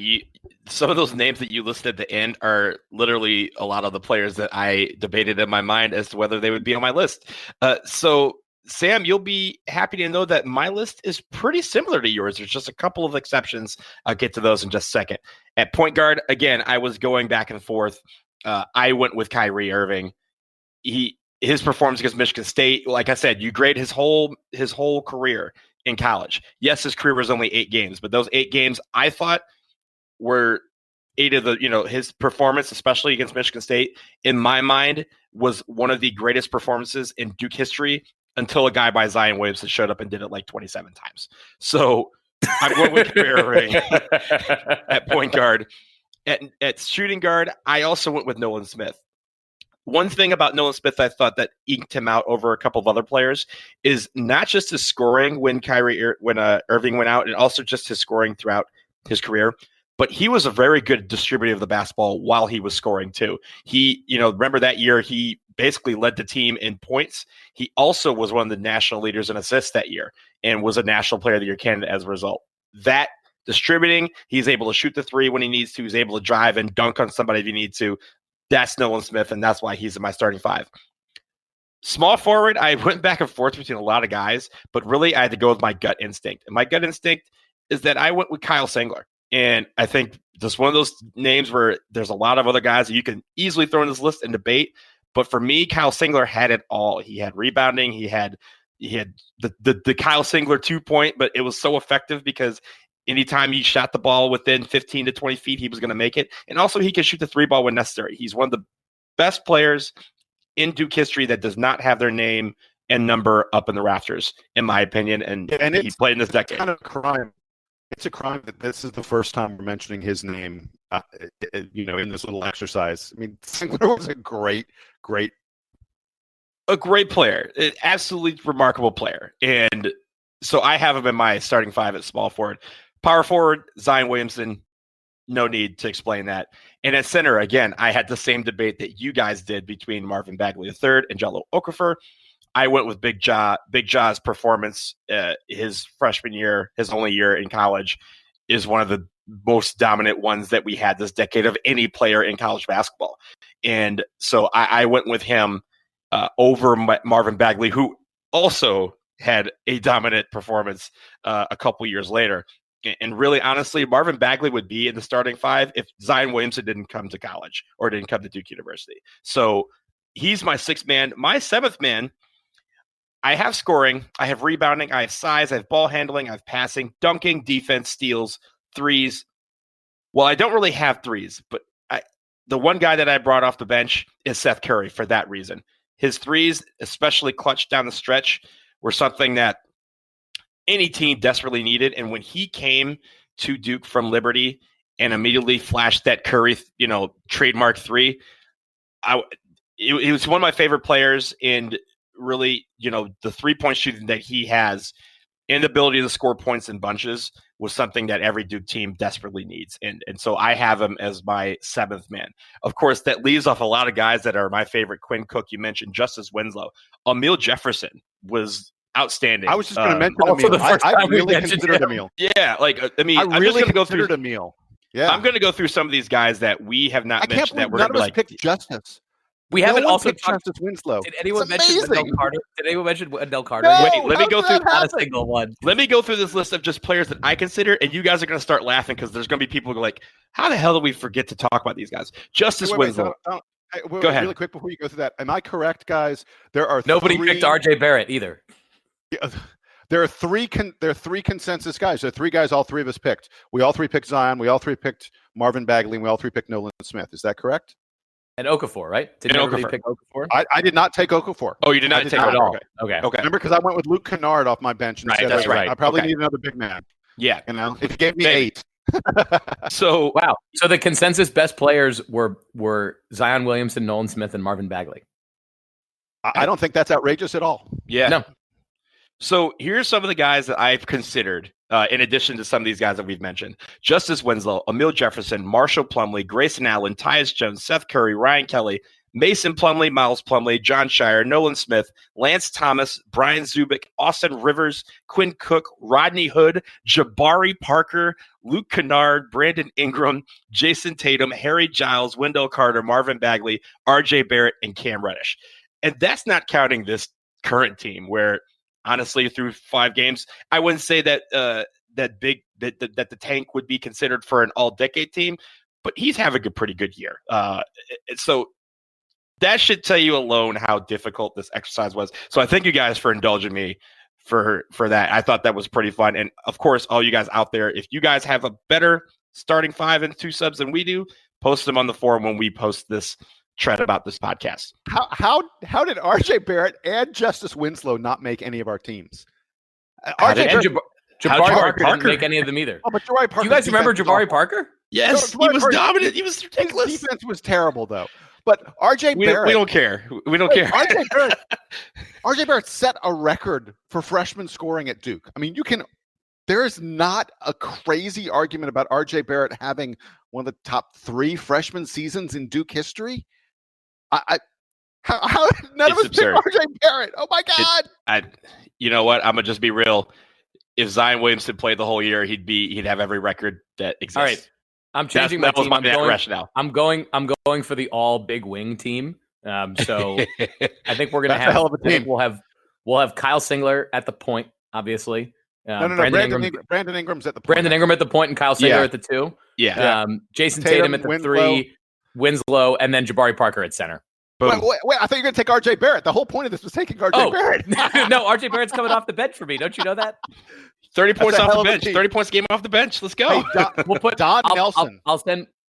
some of those names that you listed at the end are literally a lot of the players that I debated in my mind as to whether they would be on my list. So, Sam, you'll be happy to know that my list is pretty similar to yours. There's just a couple of exceptions. I'll get to those in just a second. At point guard, again, I was going back and forth. I went with Kyrie Irving. His performance against Michigan State, like I said, you grade his whole career in college. Yes, his career was only 8 games, but those 8 games I thought were 8 of the, his performance, especially against Michigan State, in my mind, was one of the greatest performances in Duke history until a guy by Zion Williamson showed up and did it like 27 times. So I'm going with Kyrie Irving at point guard. At shooting guard, I also went with Nolan Smith. One thing about Nolan Smith I thought that eked him out over a couple of other players is not just his scoring when Irving went out, and also just his scoring throughout his career, but he was a very good distributor of the basketball while he was scoring too. He, remember that year he basically led the team in points. He also was one of the national leaders in assists that year and was a National Player of the Year candidate as a result. That distributing, he's able to shoot the three when he needs to. He's able to drive and dunk on somebody if he needs to. That's Nolan Smith, and that's why he's in my starting 5. Small forward, I went back and forth between a lot of guys, but really I had to go with my gut instinct. And my gut instinct is that I went with Kyle Singler. And I think just one of those names where there's a lot of other guys that you can easily throw in this list and debate. But for me, Kyle Singler had it all. He had rebounding. He had the Kyle Singler 2-point, but it was so effective because anytime he shot the ball within 15 to 20 feet, he was going to make it. And also he can shoot the 3-ball when necessary. He's one of the best players in Duke history that does not have their name and number up in the rafters, in my opinion. And he played in this decade. Kind of a crime. It's a crime that this is the first time we're mentioning his name, in this little exercise. I mean, Singler was a great player, an absolutely remarkable player. And so I have him in my starting 5 at small forward. Power forward, Zion Williamson, no need to explain that. And at center, again, I had the same debate that you guys did between Marvin Bagley III and Jahlil Okafor. I went with Big Ja. Big Ja's performance his freshman year, his only year in college, is one of the most dominant ones that we had this decade of any player in college basketball. And so I went with him over Marvin Bagley, who also had a dominant performance a couple years later. And really, honestly, Marvin Bagley would be in the starting 5 if Zion Williamson didn't come to college or didn't come to Duke University. So he's my 6th man. My 7th man, I have scoring, I have rebounding, I have size, I have ball handling, I have passing, dunking, defense, steals, threes. Well, I don't really have threes, but the one guy that I brought off the bench is Seth Curry for that reason. His threes, especially clutch down the stretch, were something that any team desperately needed. And when he came to Duke from Liberty and immediately flashed that Curry, trademark 3, it was one of my favorite players. And really, the 3-point shooting that he has and the ability to score points in bunches was something that every Duke team desperately needs. And so I have him as my 7th man. Of course, that leaves off a lot of guys that are my favorite. Quinn Cook, you mentioned, Justice Winslow. Emil Jefferson was outstanding. I was just going to mention Emil. I really considered Emil. Yeah, I really considered Emil. Yeah, I'm going to go through some of these guys that we have not mentioned that we're going to like. Pick Justice. We haven't also picked Justice Winslow. Did anyone mention Wendell Carter? Did anyone mention Wendell Carter? No, wait, let me go through not a single one. Let me go through this list of just players that I consider, and you guys are going to start laughing because there's going to be people who are like, "How the hell did we forget to talk about these guys?" Justice Winslow. Go ahead. Really quick before you go through that, am I correct, guys? There are nobody picked R.J. Barrett either. Yeah, there are three consensus guys. There are 3 guys all 3 of us picked. We all 3 picked Zion. We all 3 picked Marvin Bagley. And we all 3 picked Nolan Smith. Is that correct? And Okafor, right? Did And everybody Okafor. pick Okafor? I did not take Okafor. Oh, you did not I did take not. it at all. Okay. Okay. Remember, because I went with Luke Kennard off my bench and Right, said, that's right. I probably Okay. need another big man. Yeah. You know, if you gave me Maybe. 8. So Wow. So the consensus best players were Zion Williamson, Nolan Smith, and Marvin Bagley. I don't think that's outrageous at all. yeah. No. So here's some of the guys that I've considered, in addition to some of these guys that we've mentioned: Justice Winslow, Emil Jefferson, Marshall Plumlee, Grayson Allen, Tyus Jones, Seth Curry, Ryan Kelly, Mason Plumlee, Miles Plumlee, John Shire, Nolan Smith, Lance Thomas, Brian Zubik, Austin Rivers, Quinn Cook, Rodney Hood, Jabari Parker, Luke Kennard, Brandon Ingram, Jason Tatum, Harry Giles, Wendell Carter, Marvin Bagley, RJ Barrett, and Cam Reddish. And that's not counting this current team where, honestly, through 5 games, I wouldn't say that that the tank would be considered for an all-decade team, but he's having a pretty good year. So that should tell you alone how difficult this exercise was. So I thank you guys for indulging me for that. I thought that was pretty fun. And of course, all you guys out there, if you guys have a better starting 5 and 2 subs than we do, post them on the forum when we post this thread about this podcast. How did RJ Barrett and Justice Winslow not make any of our teams? How did- RJ And Barrett, Jabari Parker Parker? didn't make any of them either. oh, but Jabari Parker. You guys remember Jabari Parker? Yes, No, he was Jabari- dominant. He was His ridiculous. defense was terrible, though. But RJ Barrett. We don't care. We don't care. RJ Barrett set a record for freshman scoring at Duke. I mean, there is not a crazy argument about RJ Barrett having one of the top 3 freshman seasons in Duke history. How none of It's us absurd. picked RJ Barrett? Oh my God! You know what? I'm gonna just be real. If Zion Williamson played the whole year, he'd have every record that exists. All right. I'm changing That my was team. my rationale. I'm going for the all big wing team. So I think we're gonna That's a hell of a I think team. we'll have Kyle Singler at the point, obviously. No. Brandon Ingram's at the point. Brandon Ingram at the point and Kyle Singler Yeah. at the 2. Yeah. Jason Tatum, Tatum at the Winslow. 3, Winslow, and then Jabari Parker at center. Boom. Wait, I thought you were going to take RJ Barrett. The whole point of this was taking RJ Oh. Barrett. No, RJ Barrett's coming off the bench for me. Don't you know that? 30 points a off hell the of a bench. team. 30 points game off the bench. Let's go. Hey, We'll put Don Nelson.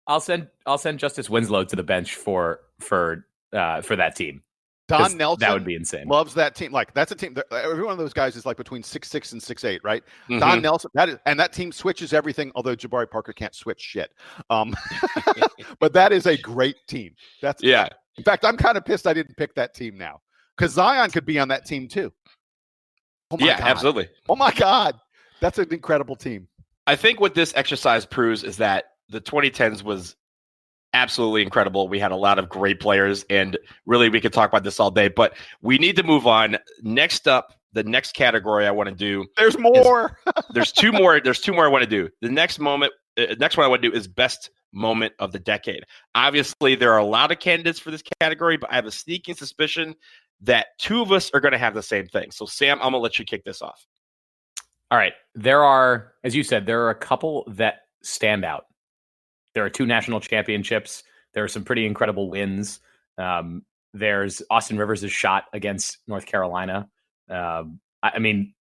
I'll send Justice Winslow to the bench for that team. Don Nelson. That would be insane. Loves that team. Like, that's a team. Every one of those guys is like between 6'6" and 6'8", right? Mhm. Don Nelson. That team switches everything. Although Jabari Parker can't switch shit. But that is a great team. Yeah. In fact, I'm kind of pissed I didn't pick that team now because Zion could be on that team too. Oh my Yeah, God. absolutely. Oh my God, that's an incredible team. I think what this exercise proves is that the 2010s was absolutely incredible. We had a lot of great players, and really we could talk about this all day, but we need to move on. Next up, the next category I want to do. There's more. There's two more. There's 2 more I want to do. The next one I want to do is best moment of the decade. Obviously, there are a lot of candidates for this category, but I have a sneaking suspicion that 2 of us are going to have the same thing. So, Sam, I'm going to let you kick this off. All right. There are, as you said, there are a couple that stand out. There are 2 national championships. There are some pretty incredible wins. There's Austin Rivers' shot against North Carolina. I mean,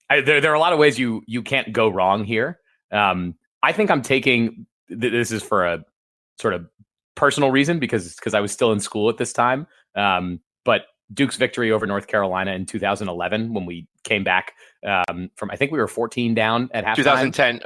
there are a lot of ways you can't go wrong here. I think I'm taking this is for a sort of personal reason because I was still in school at this time. But Duke's victory over North Carolina in 2011 when we came back from, I think we were 14 down at halftime. 2010.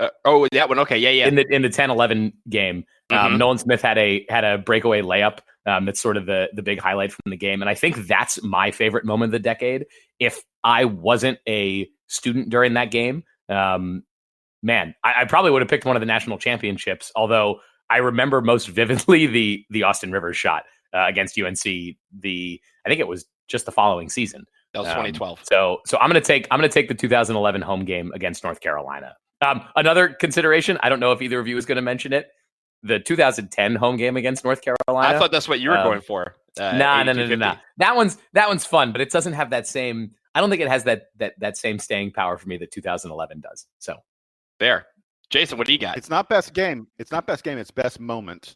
That one. Okay. Yeah. In the 10-11 game, Mhm. Nolan Smith had a breakaway layup. That's sort of the big highlight from the game. And I think that's my favorite moment of the decade. If I wasn't a student during that game, man, I probably would have picked one of the national championships. Although I remember most vividly the Austin Rivers shot against UNC. I think it was just the following season. That was 2012. So I'm gonna take the 2011 home game against North Carolina. Another consideration. I don't know if either of you is going to mention it. The 2010 home game against North Carolina. I thought that's what you were going for. No. That one's fun, but it doesn't have that same. I don't think it has that same staying power for me that 2011 does. So There. Jason, what do you got? It's not best game. It's best moment.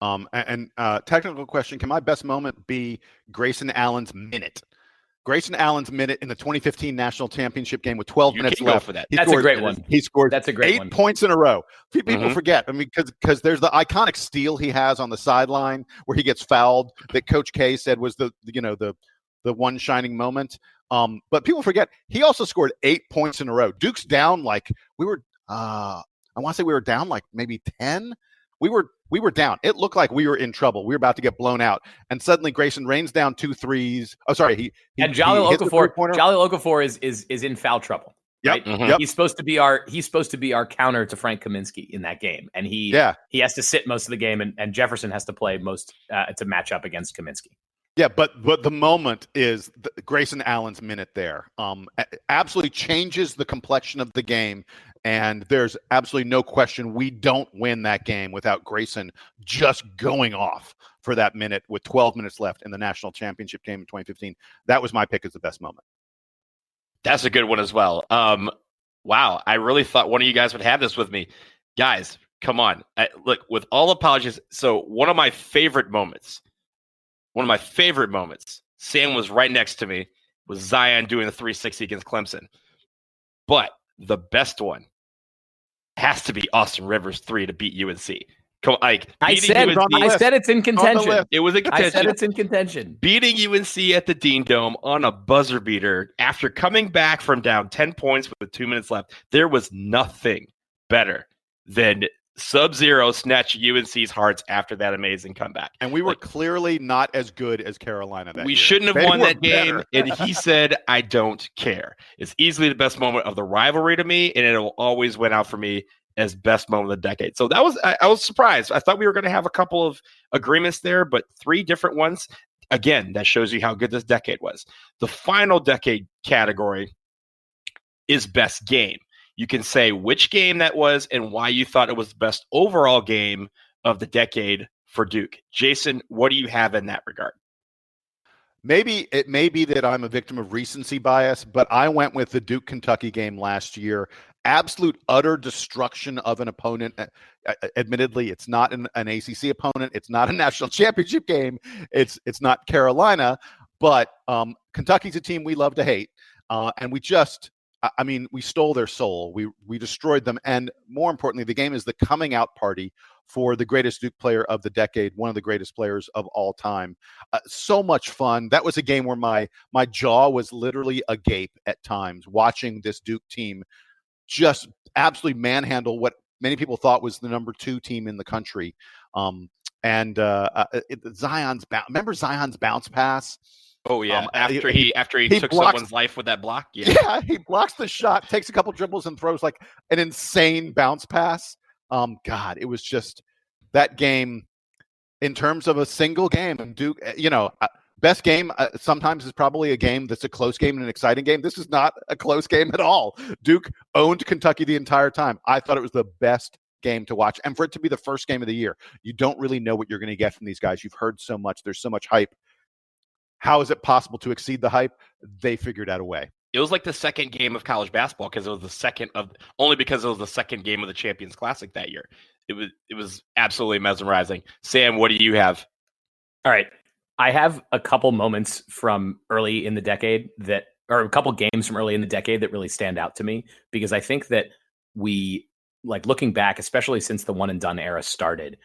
Technical question: can my best moment be Grayson Allen's minute? Grayson Allen's minute in the 2015 national championship game with 12 minutes can go left. for that. That's a great one. He scored That's a great 8 points in a row. People Mhm. forget. I mean, because there's the iconic steal he has on the sideline where he gets fouled that Coach K said was the one shining moment. But people forget he also scored 8 points in a row. Duke's down like I want to say we were down like maybe 10. We were down. It looked like we were in trouble. We were about to get blown out. And suddenly Grayson rains down 2 threes. Oh, sorry. And Jalil Okafor is in foul trouble. Yep. Right? Mhm. Yep. He's supposed to be our counter to Frank Kaminsky in that game. And he has to sit most of the game, and Jefferson has to play most to match up against Kaminsky. Yeah, but the moment is Grayson Allen's minute there. Absolutely changes the complexion of the game, and there's absolutely no question we don't win that game without Grayson just going off for that minute with 12 minutes left in the national championship game in 2015. That was my pick as the best moment. That's a good one as well. Wow, I really thought one of you guys would have this with me. Guys, come on. Look, with all apologies, so one of my favorite moments, Sam was right next to me, was Zion doing the 360 against Clemson. But the best one has to be Austin Rivers 3 to beat UNC. I said it's in contention. It was in contention. I said it's in contention. Beating UNC at the Dean Dome on a buzzer beater after coming back from down 10 points with 2 minutes left. There was nothing better than Sub-Zero snatch UNC's hearts after that amazing comeback. And we were clearly not as good as Carolina that we year. shouldn't have They won were that game. And he said, I don't care. It's easily the best moment of the rivalry to me, and it'll always win out for me as best moment of the decade. So that was, I was surprised. I thought we were going to have a couple of agreements there, but 3 different ones. Again, that shows you how good this decade was. The final decade category is best game. You can say which game that was and why you thought it was the best overall game of the decade for Duke. Jason, what do you have in that regard? Maybe it may be that I'm a victim of recency bias, but I went with the Duke-Kentucky game last year. Absolute utter destruction of an opponent. Admittedly, it's not an ACC opponent. It's not a national championship game. It's not Carolina, but Kentucky's a team we love to hate, and we stole their soul. We destroyed them, and more importantly, the game is the coming out party for the greatest Duke player of the decade, one of the greatest players of all time. So much fun. That was a game where my jaw was literally agape at times, watching this Duke team just absolutely manhandle what many people thought was the number 2 team in the country. Remember Zion's bounce pass? Oh yeah, after he took someone's life with that block. Yeah, he blocks the shot, takes a couple dribbles, and throws like an insane bounce pass. God, it was just that game in terms of a single game. And Duke, best game sometimes is probably a game that's a close game and an exciting game. This is not a close game at all. Duke owned Kentucky the entire time. I thought it was the best game to watch, and for it to be the first game of the year, you don't really know what you're going to get from these guys. You've heard so much. There's so much hype. How is it possible to exceed the hype? They figured out a way. It was like the second game of college basketball because it was the second game of the Champions Classic that year. It was absolutely mesmerizing. Sam, what do you have? All right. I have a couple moments from early in the decade or a couple games from early in the decade that really stand out to me, because I think that we, like, looking back, especially since the one and done era started,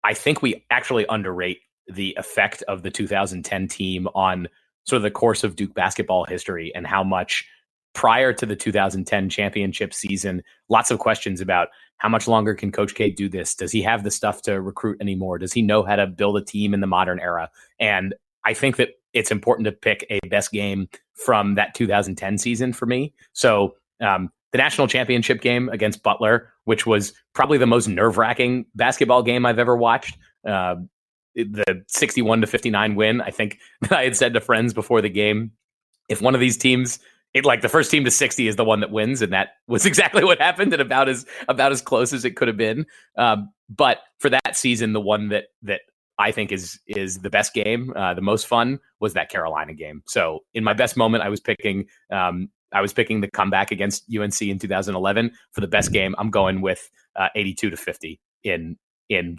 I think we actually underrate the effect of the 2010 team on sort of the course of Duke basketball history, and how much prior to the 2010 championship season, lots of questions about how much longer can Coach K do this? Does he have the stuff to recruit anymore? Does he know how to build a team in the modern era? And I think that it's important to pick a best game from that 2010 season for me. So the national championship game against Butler, which was probably the most nerve-wracking basketball game I've ever watched. The 61-59 win. I think that I had said to friends before the game, if one of these teams, the first team to 60 is the one that wins, and that was exactly what happened, and about as close as it could have been. But for that season, the one that I think is the best game, the most fun, was that Carolina game. So in my best moment, I was picking the comeback against UNC in 2011 for the best game. I'm going with 82-50 in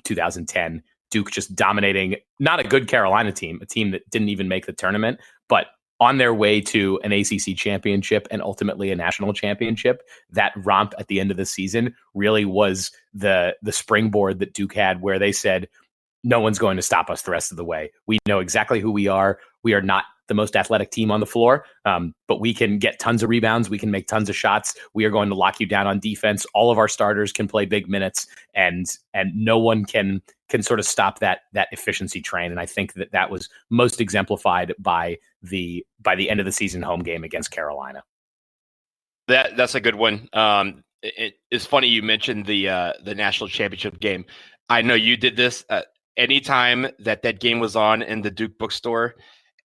2010. Duke just dominating, not a good Carolina team, a team that didn't even make the tournament, but on their way to an ACC championship and ultimately a national championship. That romp at the end of the season really was the springboard that Duke had, where they said, no one's going to stop us the rest of the way. We know exactly who we are. We are not the most athletic team on the floor, but we can get tons of rebounds. We can make tons of shots. We are going to lock you down on defense. All of our starters can play big minutes, and no one can sort of stop that efficiency train. And I think that was most exemplified by the end of the season home game against Carolina. That's a good one. It's funny you mentioned the national championship game. I know you did this. Anytime that game was on in the Duke bookstore,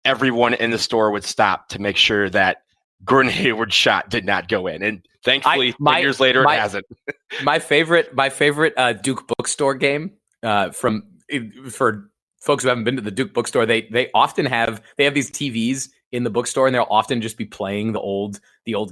everyone in the store would stop to make sure that Gordon Hayward's shot did not go in. And thankfully, 10 years later, it hasn't. my favorite Duke bookstore game for folks who haven't been to the Duke bookstore, they often have these TVs in the bookstore, and they'll often just be playing the old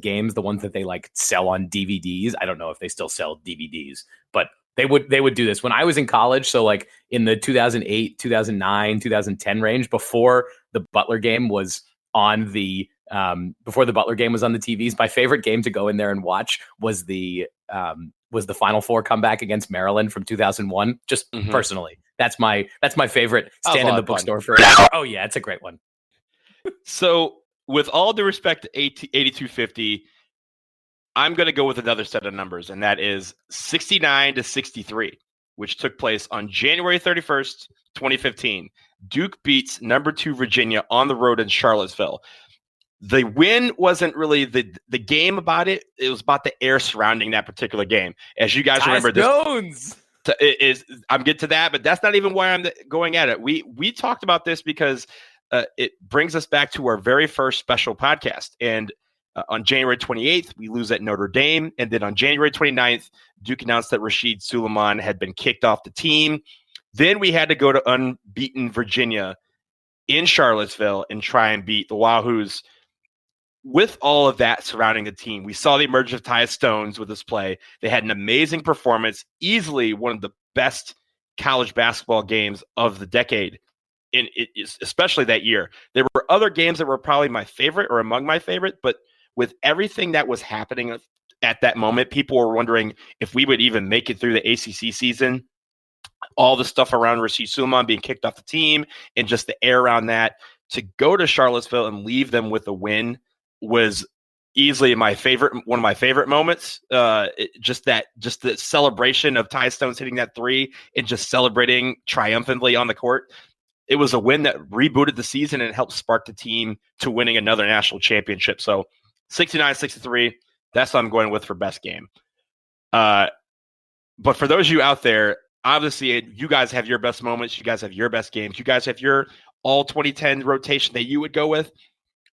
games, the ones that they like sell on DVDs. I don't know if they still sell DVDs, but they would do this when I was in college. So like in the 2008, 2009, 2010 range, before the Butler game was on the TVs, my favorite game to go in there and watch was the Final Four comeback against Maryland from 2001. Just personally, that's my favorite. Stand in the bookstore for an hour. Oh yeah, it's a great one. So with all due respect to 8250, I'm going to go with another set of numbers, and that is 69-63, which took place on January 31st, 2015. Duke beats number 2 Virginia on the road in Charlottesville. The win wasn't really the game about it. It was about the air surrounding that particular game. As you guys remember, I'm getting to that, but that's not even why I'm going at it. We talked about this because it brings us back to our very first special podcast. And on January 28th, we lose at Notre Dame. And then on January 29th, Duke announced that Rasheed Suleiman had been kicked off the team. Then we had to go to unbeaten Virginia in Charlottesville and try and beat the Wahoos. With all of that surrounding the team, we saw the emergence of Tyus Stones with this play. They had an amazing performance, easily one of the best college basketball games of the decade, especially that year. There were other games that were probably my favorite or among my favorite, but with everything that was happening at that moment, people were wondering if we would even make it through the ACC season. All the stuff around Rasheed Suleiman being kicked off the team and just the air around that, to go to Charlottesville and leave them with a win was easily one of my favorite moments. Just the celebration of Ty Stones hitting that 3 and just celebrating triumphantly on the court. It was a win that rebooted the season and helped spark the team to winning another national championship. So 69-63, that's what I'm going with for best game. But for those of you out there, obviously you guys have your best moments. You guys have your best games. You guys have your all 2010 rotation that you would go with.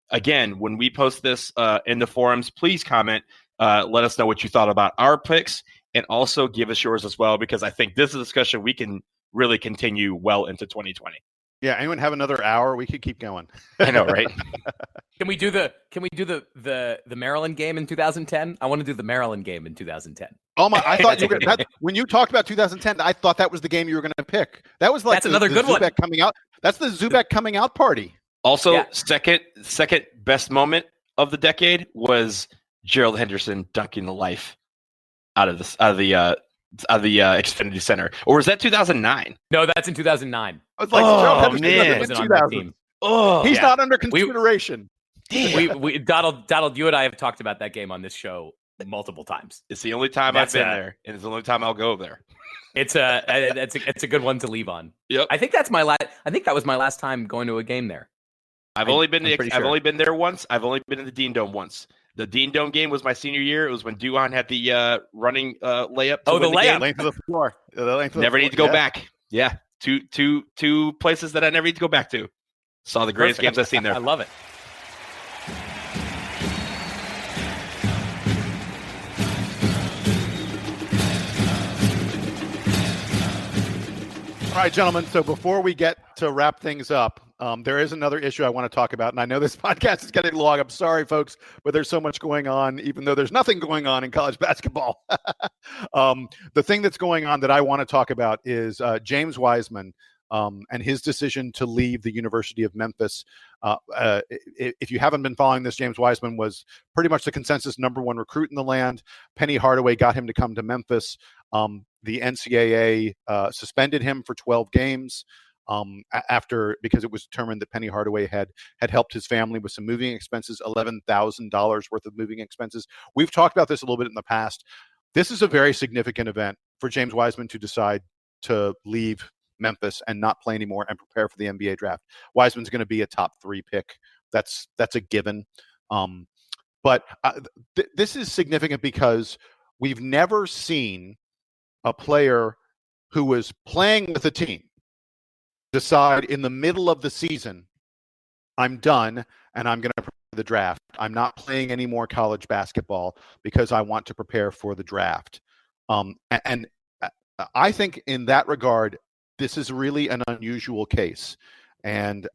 Again, when we post this in the forums, please comment. Let us know what you thought about our picks, and also give us yours as well, because I think this is a discussion we can really continue well into 2020. Yeah, anyone have another hour? We could keep going. I know, right? Can we do the Maryland game in 2010? I want to do the Maryland game in 2010. Oh my! I thought when you talked about 2010, I thought that was the game you were going to pick. That was like another good Zubak one coming out. That's the Zubak coming out party. Also, second best moment of the decade was Gerald Henderson dunking the life out of the Xfinity Center. Or was that 2009? No, that's in 2009. I was like, Gerald Henderson wasn't on that team. He's not under consideration. We Donald, you and I have talked about that game on this show multiple times. It's the only time I've been there, and it's the only time I'll go there. It's a good one to leave on. Yep. I think that was my last time going to a game there. I've only been there once. I've only been in the Dean Dome once. The Dean Dome game was my senior year. It was when Duhon had the running layup. The layup. Length of the floor. Never need to go back. Yeah. Two places that I never need to go back to. Saw the greatest games I've seen there. I love it. All right, gentlemen. So before we get to wrap things up, there is another issue I want to talk about. And I know this podcast is getting long. I'm sorry, folks, but there's so much going on, even though there's nothing going on in college basketball. The thing that's going on that I want to talk about is James Wiseman and his decision to leave the University of Memphis. If you haven't been following this, James Wiseman was pretty much the consensus number one recruit in the land. Penny Hardaway got him to come to Memphis. The NCAA suspended him for 12 games because it was determined that Penny Hardaway had helped his family with some moving expenses, $11,000 worth of moving expenses. We've talked about this a little bit in the past. This is a very significant event for James Wiseman to decide to leave Memphis and not play anymore and prepare for the NBA draft. Wiseman's going to be a top 3 pick. That's a given. But this is significant because we've never seen a player who was playing with a team decide in the middle of the season, I'm done and I'm going to prepare for the draft. I'm not playing any more college basketball because I want to prepare for the draft. And I think in that regard, this is really an unusual case. And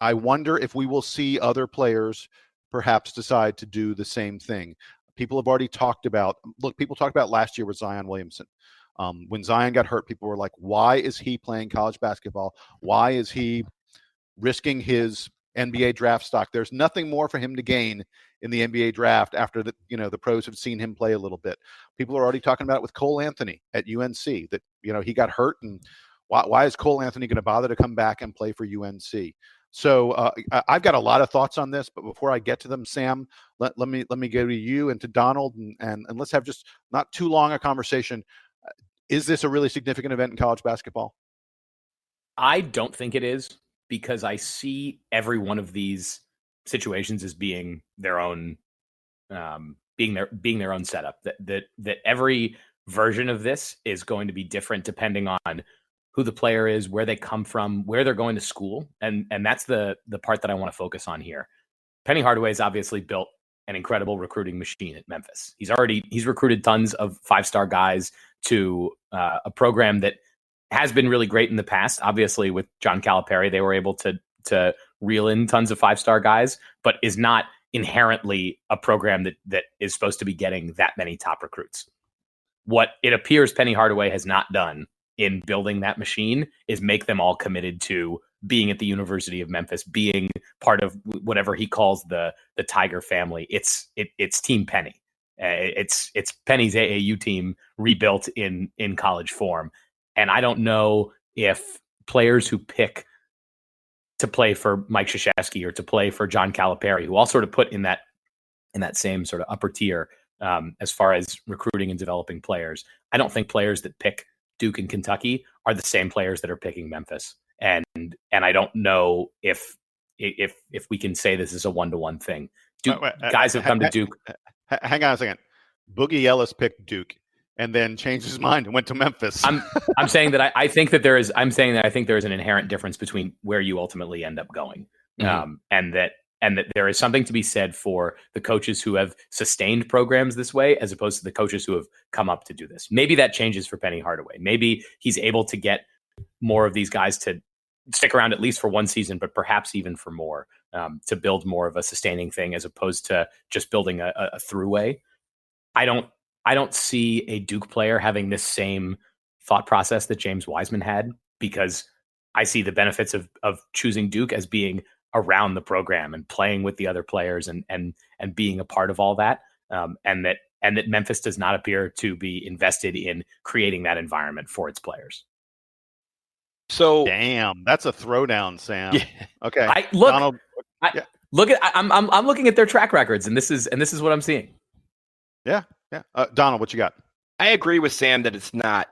I wonder if we will see other players perhaps decide to do the same thing. People have already talked about, people talked about last year with Zion Williamson. When Zion got hurt, people were like, why is he playing college basketball? Why is he risking his NBA draft stock? There's nothing more for him to gain in the NBA draft after the pros have seen him play a little bit. People are already talking about it with Cole Anthony at UNC, that, he got hurt, and why is Cole Anthony going to bother to come back and play for UNC? So I've got a lot of thoughts on this, but before I get to them, Sam, let me go to you and to Donald, and let's have just not too long a conversation. Is this a really significant event in college basketball? I don't think it is, because I see every one of these situations as being their own, being their own setup. That every version of this is going to be different depending on who the player is, where they come from, where they're going to school, and that's the part that I want to focus on here. Penny Hardaway's obviously built an incredible recruiting machine at Memphis. He's recruited tons of 5-star guys to a program that has been really great in the past. Obviously, with John Calipari, they were able to reel in tons of 5-star guys, but is not inherently a program that is supposed to be getting that many top recruits. What it appears Penny Hardaway has not done in building that machine is make them all committed to being at the University of Memphis, being part of whatever he calls the Tiger family. It's Team Penny. It's Penny's AAU team rebuilt in college form. And I don't know if players who pick to play for Mike Krzyzewski or to play for John Calipari, who all sort of put in that same sort of upper tier as far as recruiting and developing players, I don't think players that pick Duke and Kentucky are the same players that are picking Memphis. And I don't know if we can say this is a 1-to-1 thing. Duke, guys have come to Duke. Hang on a second. Boogie Ellis picked Duke and then changed his mind and went to Memphis. I'm saying that I think there is an inherent difference between where you ultimately end up going, and that there is something to be said for the coaches who have sustained programs this way, as opposed to the coaches who have come up to do this. Maybe that changes for Penny Hardaway. Maybe he's able to get more of these guys to stick around at least for one season, but perhaps even for more, to build more of a sustaining thing as opposed to just building a throughway. I don't see a Duke player having this same thought process that James Wiseman had, because I see the benefits of choosing Duke as being around the program and playing with the other players and being a part of all that. And that Memphis does not appear to be invested in creating that environment for its players. So damn, that's a throwdown, Sam. Yeah. Okay. Donald, I'm looking at their track records, and this is what I'm seeing. Yeah. Donald, what you got? I agree with Sam that it's not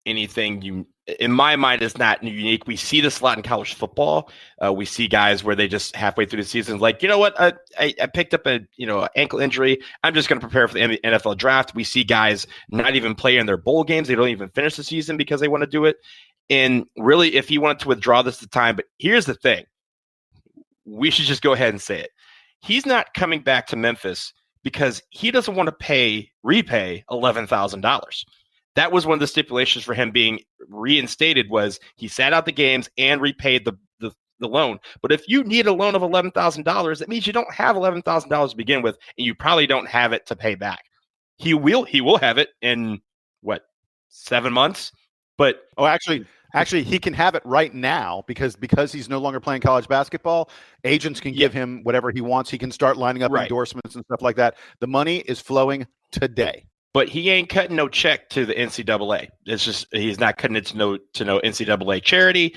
anything in my mind, it's not unique. We see this a lot in college football. We see guys where they just halfway through the season, like, you know what, I picked up a ankle injury. I'm just going to prepare for the NFL draft. We see guys not even play in their bowl games. They don't even finish the season because they want to do it. And really, if he wanted to withdraw this at the time, but here's the thing. We should just go ahead and say it. He's not coming back to Memphis because he doesn't want to repay $11,000. That was one of the stipulations for him being reinstated, was he sat out the games and repaid the loan. But if you need a loan of $11,000, that means you don't have $11,000 to begin with, and you probably don't have it to pay back. He will have it in 7 months? But actually, Actually, he can have it right now because he's no longer playing college basketball. Agents can give him whatever he wants. He can start lining up endorsements and stuff like that. The money is flowing today. But he ain't cutting no check to the NCAA. It's just he's not cutting it to no NCAA charity.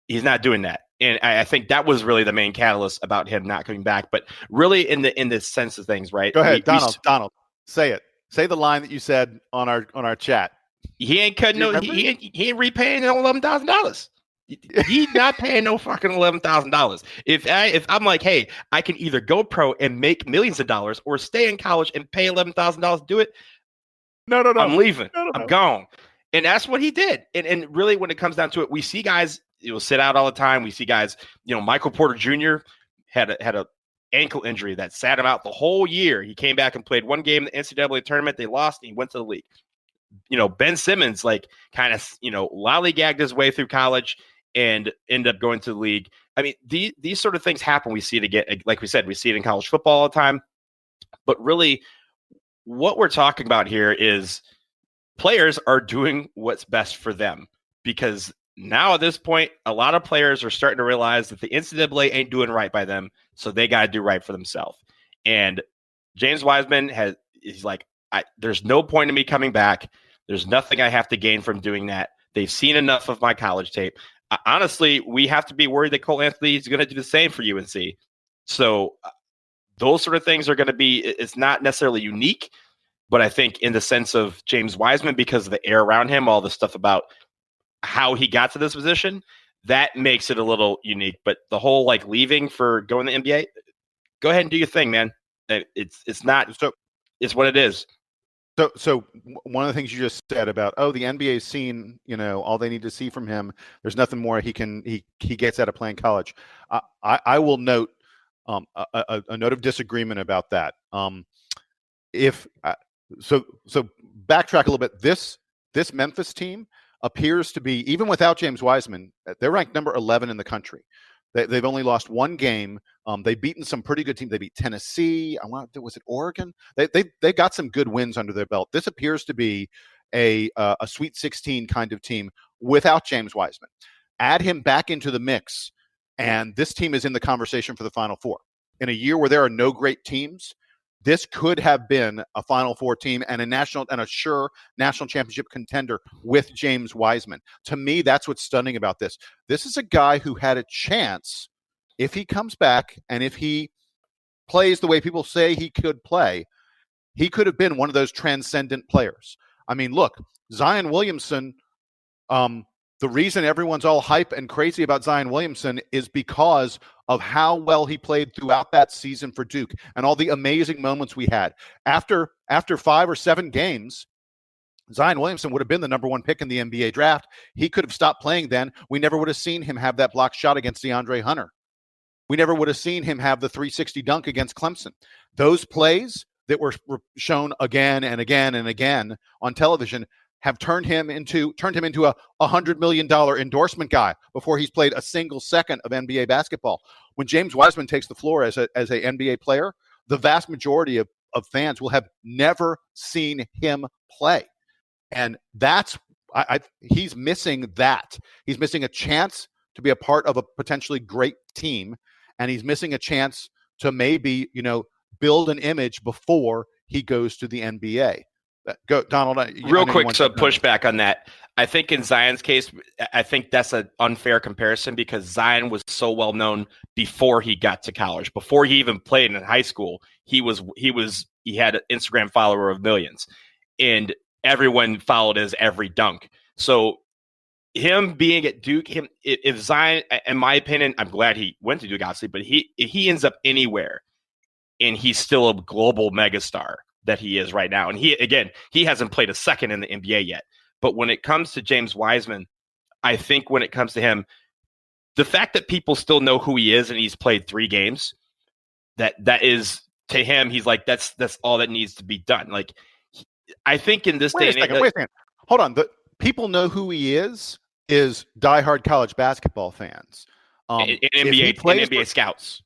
He's not doing that. And I think that was really the main catalyst about him not coming back. But really in the sense of things, right? Go ahead, Donald, say it. Say the line that you said on our chat. He ain't cutting he ain't repaying no $11,000. He's not paying no fucking $11,000. If I'm like, hey, I can either go pro and make millions of dollars or stay in college and pay $11,000 to do it. No. I'm leaving. I'm gone. And that's what he did. And really, when it comes down to it, we see guys sit out all the time. We see guys, Michael Porter Jr. had a ankle injury that sat him out the whole year. He came back and played one game in the NCAA tournament. They lost, and he went to the league. Ben Simmons, kind of, lollygagged his way through college and ended up going to the league. I mean, these sort of things happen. We see it again. Like we said, we see it in college football all the time. But really, what we're talking about here is players are doing what's best for them, because now at this point, a lot of players are starting to realize that the NCAA ain't doing right by them, so they got to do right for themselves. And James Wiseman he's like, there's no point in me coming back. There's nothing I have to gain from doing that. They've seen enough of my college tape. Honestly, we have to be worried that Cole Anthony is going to do the same for UNC. So those sort of things are going to be, it's not necessarily unique, but I think in the sense of James Wiseman, because of the air around him, all the stuff about how he got to this position, that makes it a little unique. But the whole leaving for going to the NBA, go ahead and do your thing, man. It's not, it's what it is. So one of the things you just said about, the NBA's seen, all they need to see from him. There's nothing more he gets out of playing college. I will note a note of disagreement about that. So backtrack a little bit. This Memphis team appears to be, even without James Wiseman, they're ranked number 11 in the country. They've only lost one game. They've beaten some pretty good teams. They beat Tennessee. Was it Oregon? They got some good wins under their belt. This appears to be a Sweet 16 kind of team without James Wiseman. Add him back into the mix, and this team is in the conversation for the Final Four. In a year where there are no great teams, this could have been a Final Four team and a sure national championship contender with James Wiseman. To me, that's what's stunning about this. This is a guy who had a chance, if he comes back and if he plays the way people say he could play, he could have been one of those transcendent players. I mean, look, Zion Williamson, the reason everyone's all hype and crazy about Zion Williamson is because of how well he played throughout that season for Duke and all the amazing moments we had. After 5 or 7 games, Zion Williamson would have been the number 1 pick in the NBA draft. He could have stopped playing then. We never would have seen him have that block shot against DeAndre Hunter. We never would have seen him have the 360 dunk against Clemson. Those plays that were shown again and again and again on television have turned him into a $100 million endorsement guy before he's played a single second of NBA basketball. When James Wiseman takes the floor as a NBA player, the vast majority of fans will have never seen him play. And that's he's missing that. He's missing a chance to be a part of a potentially great team, and he's missing a chance to maybe, build an image before he goes to the NBA. Go, Donald. Real quick, so pushback on that. I think in Zion's case, I think that's an unfair comparison because Zion was so well known before he got to college, before he even played in high school. He had an Instagram follower of millions, and everyone followed his every dunk. So him being at Duke, if Zion, in my opinion, I'm glad he went to Duke, obviously, but if he ends up anywhere, and he's still a global megastar that he is right now. And he hasn't played a second in the NBA yet. But when it comes to James Wiseman, I think when it comes to him, the fact that people still know who he is and he's played 3 games, that is to him, he's like, that's all that needs to be done. Like, I think in this day and age, wait a second. Hold on. The people know who he is diehard college basketball fans. NBA scouts.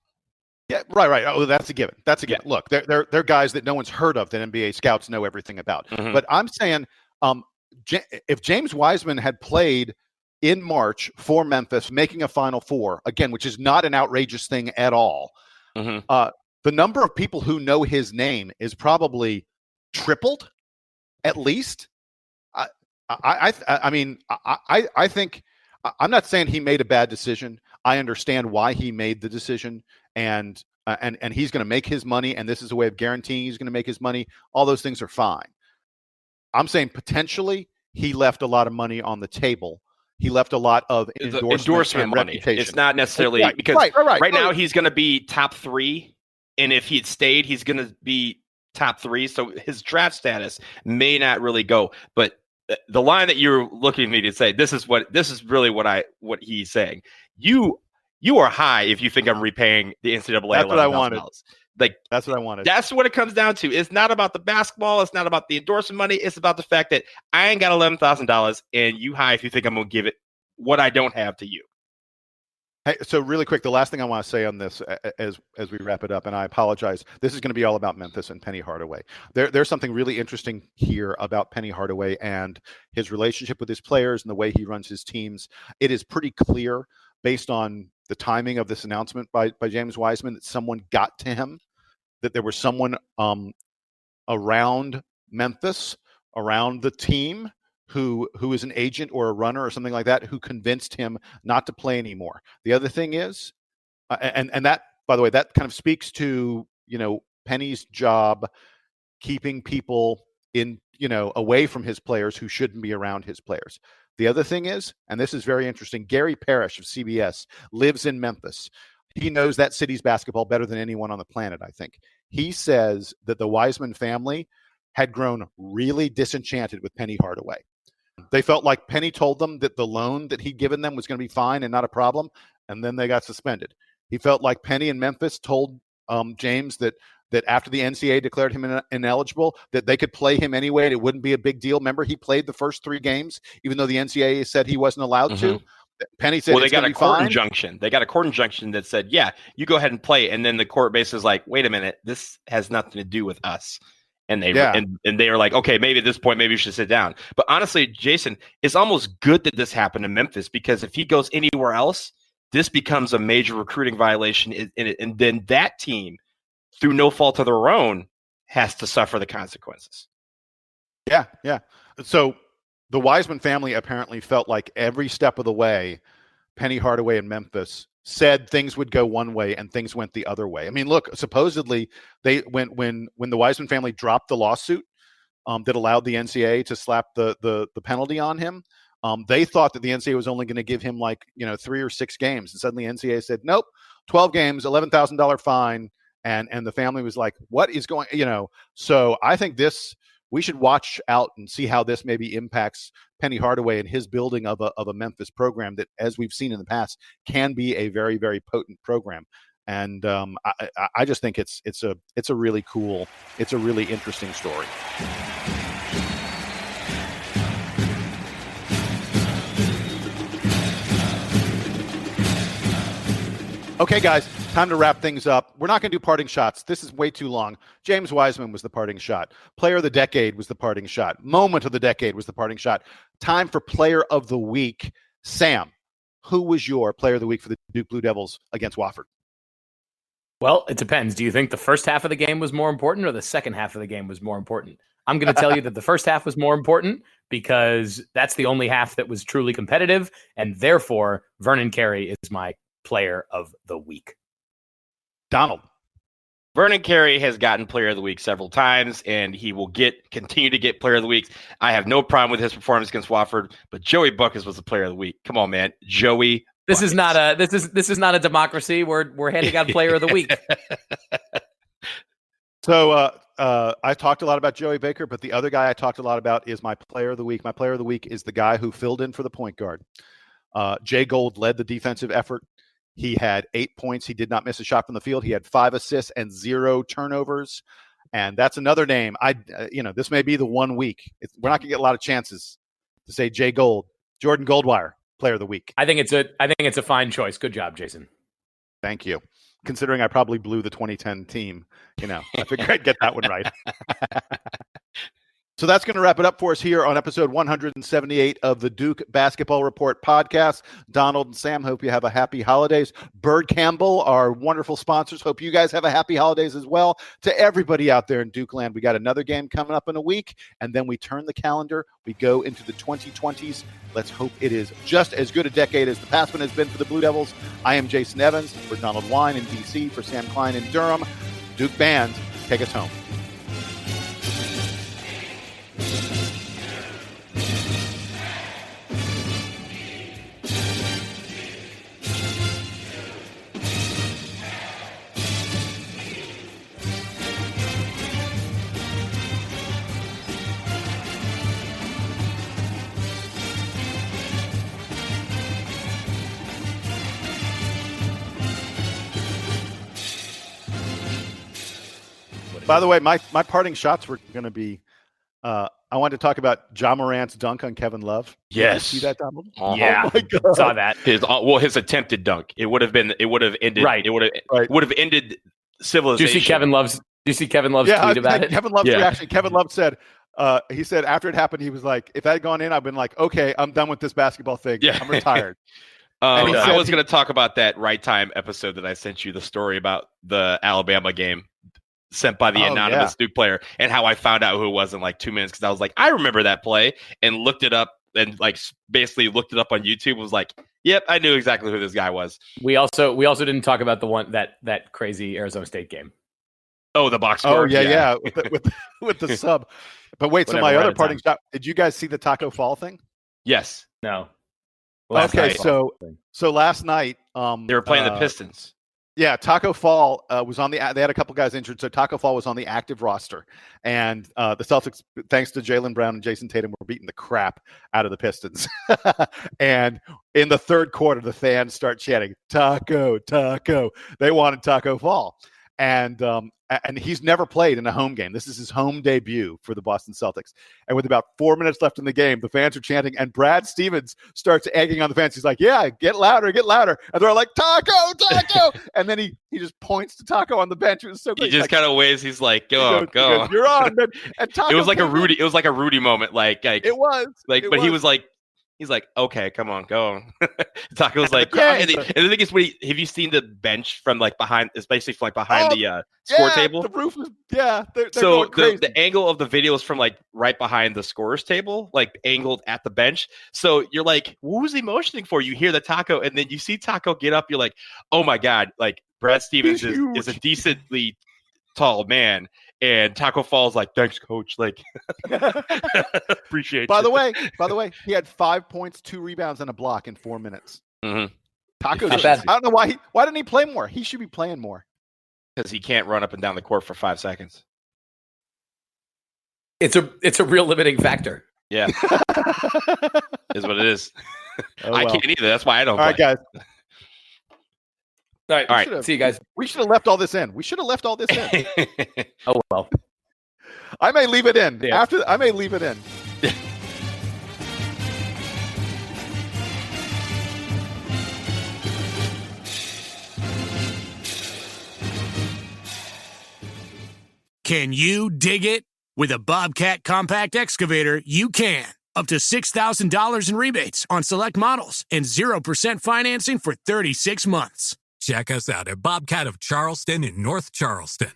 Yeah, right. Oh, that's a given. Yeah. Look, they're guys that no one's heard of that NBA scouts know everything about. Mm-hmm. But I'm saying, if James Wiseman had played in March for Memphis, making a Final Four, again, which is not an outrageous thing at all. The number of people who know his name is probably tripled, at least. I mean, I think, I'm not saying he made a bad decision. I understand why he made the decision, and he's going to make his money, and this is a way of guaranteeing he's going to make his money. All those things are fine. I'm saying potentially he left a lot of money on the table. He left a lot of endorsement money. Reputation. It's not necessarily because right now he's going to be top 3, and if he'd stayed, he's going to be top 3. So his draft status may not really go. But the line that you're looking at me to say, this is really what he's saying. You are high if you think I'm repaying the NCAA. That's what I wanted. That's what I wanted. That's what it comes down to. It's not about the basketball. It's not about the endorsement money. It's about the fact that I ain't got $11,000, and you high if you think I'm going to give it what I don't have to you. Hey, so really quick, the last thing I want to say on this as we wrap it up, and I apologize, this is going to be all about Memphis and Penny Hardaway. There's something really interesting here about Penny Hardaway and his relationship with his players and the way he runs his teams. It is pretty clear, based on the timing of this announcement by James Wiseman, that someone got to him, that there was someone around Memphis, around the team, who is an agent or a runner or something like that, who convinced him not to play anymore. The other thing is, and that, by the way, that kind of speaks to, Penny's job keeping people away from his players who shouldn't be around his players. The other thing is, and this is very interesting, Gary Parrish of CBS lives in Memphis. He knows that city's basketball better than anyone on the planet, I think. He says that the Wiseman family had grown really disenchanted with Penny Hardaway. They felt like Penny told them that the loan that he'd given them was going to be fine and not a problem, and then they got suspended. He felt like Penny in Memphis told James that after the NCAA declared him ineligible, that they could play him anyway and it wouldn't be a big deal. Remember, he played the first 3 games, even though the NCAA said he wasn't allowed to. Penny said, well, they got a court injunction. They got a court injunction that said, yeah, you go ahead and play. And then the court basically is like, wait a minute, this has nothing to do with us. And they and they are like, okay, maybe at this point, maybe you should sit down. But honestly, Jason, it's almost good that this happened in Memphis, because if he goes anywhere else, this becomes a major recruiting violation. And then that team, through no fault of their own, has to suffer the consequences. Yeah. So the Wiseman family apparently felt like every step of the way, Penny Hardaway in Memphis said things would go one way and things went the other way. I mean, look, supposedly they when the Wiseman family dropped the lawsuit that allowed the NCAA to slap the penalty on him, they thought that the NCAA was only going to give him 3 or 6 games, and suddenly NCAA said, nope, 12 games, $11,000 fine, and the family was like, what is going? So I think we should watch out and see how this maybe impacts Penny Hardaway and his building of a Memphis program that, as we've seen in the past, can be a very, very potent program. And I just think it's a really cool, it's a really interesting story. Okay, guys, time to wrap things up. We're not going to do parting shots. This is way too long. James Wiseman was the parting shot. Player of the decade was the parting shot. Moment of the decade was the parting shot. Time for player of the week. Sam, who was your player of the week for the Duke Blue Devils against Wofford? Well, it depends. Do you think the first half of the game was more important or the second half of the game was more important? I'm going to tell you that the first half was more important because that's the only half that was truly competitive, and therefore Vernon Carey is my player of the week. Donald. Vernon Carey has gotten player of the week several times, and he will continue to get player of the week. I have no problem with his performance against Wofford, but Joey Buckets was the player of the week. Come on, man. Joey This is not a democracy. We're handing out player of the week. So I talked a lot about Joey Baker, but the other guy I talked a lot about is my player of the week. My player of the week is the guy who filled in for the point guard. Jay Gold led the defensive effort. He had 8 points. He did not miss a shot from the field. He had 5 assists and 0 turnovers. And that's another name. This may be the 1 week. We're not going to get a lot of chances to say Jay Gold. Jordan Goldwire, player of the week. I think it's a fine choice. Good job, Jason. Thank you. Considering I probably blew the 2010 team, I figured I'd get that one right. So that's going to wrap it up for us here on episode 178 of the Duke Basketball Report podcast. Donald and Sam, hope you have a happy holidays. Byrd Campbell, our wonderful sponsors, hope you guys have a happy holidays as well. To everybody out there in Duke land, we got another game coming up in a week, and then we turn the calendar. We go into the 2020s. Let's hope it is just as good a decade as the past one has been for the Blue Devils. I am Jason Evans for Donald Wine in D.C., for Sam Klein in Durham. Duke Band, take us home. By the way, my parting shots were going to be, I wanted to talk about Ja Morant's dunk on Kevin Love. Yes. Did you see that, Donald? Yeah, oh my God. Saw that. His attempted dunk. It would have ended. Right. It would have ended civilization. Do you see Kevin Love's tweet about it? Kevin Love's reaction. Kevin Love said, he said after it happened, he was like, if that had gone in, I've been like, okay, I'm done with this basketball thing. Yeah. I'm retired. I was going to talk about that Right Time episode that I sent you, the story about the Alabama game sent by the anonymous Duke player, and how I found out who it was in like 2 minutes, because I was like, I remember that play, and looked it up, and like basically looked it up on YouTube. Was like, yep, I knew exactly who this guy was. We also didn't talk about the one that crazy Arizona State game. Oh, the box score. Oh yeah. with the sub. But wait, so my other parting shot. Did you guys see the Taco Fall thing? Yes. No. So last night, they were playing the Pistons. Yeah, Taco Fall was on the. They had a couple guys injured, so Taco Fall was on the active roster, and the Celtics, thanks to Jaylen Brown and Jason Tatum, were beating the crap out of the Pistons. And in the third quarter, the fans start chanting "Taco, Taco." They wanted Taco Fall, and he's never played in a home game. This is his home debut for the Boston Celtics. And with about 4 minutes left in the game, the fans are chanting, and Brad Stevens starts egging on the fans. He's like, yeah, get louder. And they're like, Taco, Taco. And then he just points to Taco on the bench. It was so great. He just kind of waves. He's like, go. Goes, you're on. And Taco it was like a Rudy moment. Like it was. He was like, he's like, okay, come on, go. Taco's like, yeah. And the thing is, have you seen the bench from like behind? It's basically from like behind the score table. The roof is, they're so going crazy. The angle of the video is from like right behind the scorer's table, like angled at the bench. So you're like, who's he motioning for? You hear the Taco, and then you see Taco get up. You're like, oh my God, like Brad Stevens is a decently tall man. And Taco Fall's like, thanks, coach. Like, appreciate it. By the way, he had 5 points, 2 rebounds, and a block in 4 minutes. Mm-hmm. Taco, I don't know why didn't he play more? He should be playing more. Because he can't run up and down the court for 5 seconds. It's a real limiting factor. Yeah, is what it is. Oh, I can't either. That's why I don't. All right, guys. All right. See you guys. We should have left all this in. Oh, well. I may leave it in. Yeah. I may leave it in. Can you dig it? With a Bobcat compact excavator, you can. Up to $6,000 in rebates on select models and 0% financing for 36 months. Check us out at Bobcat of Charleston in North Charleston.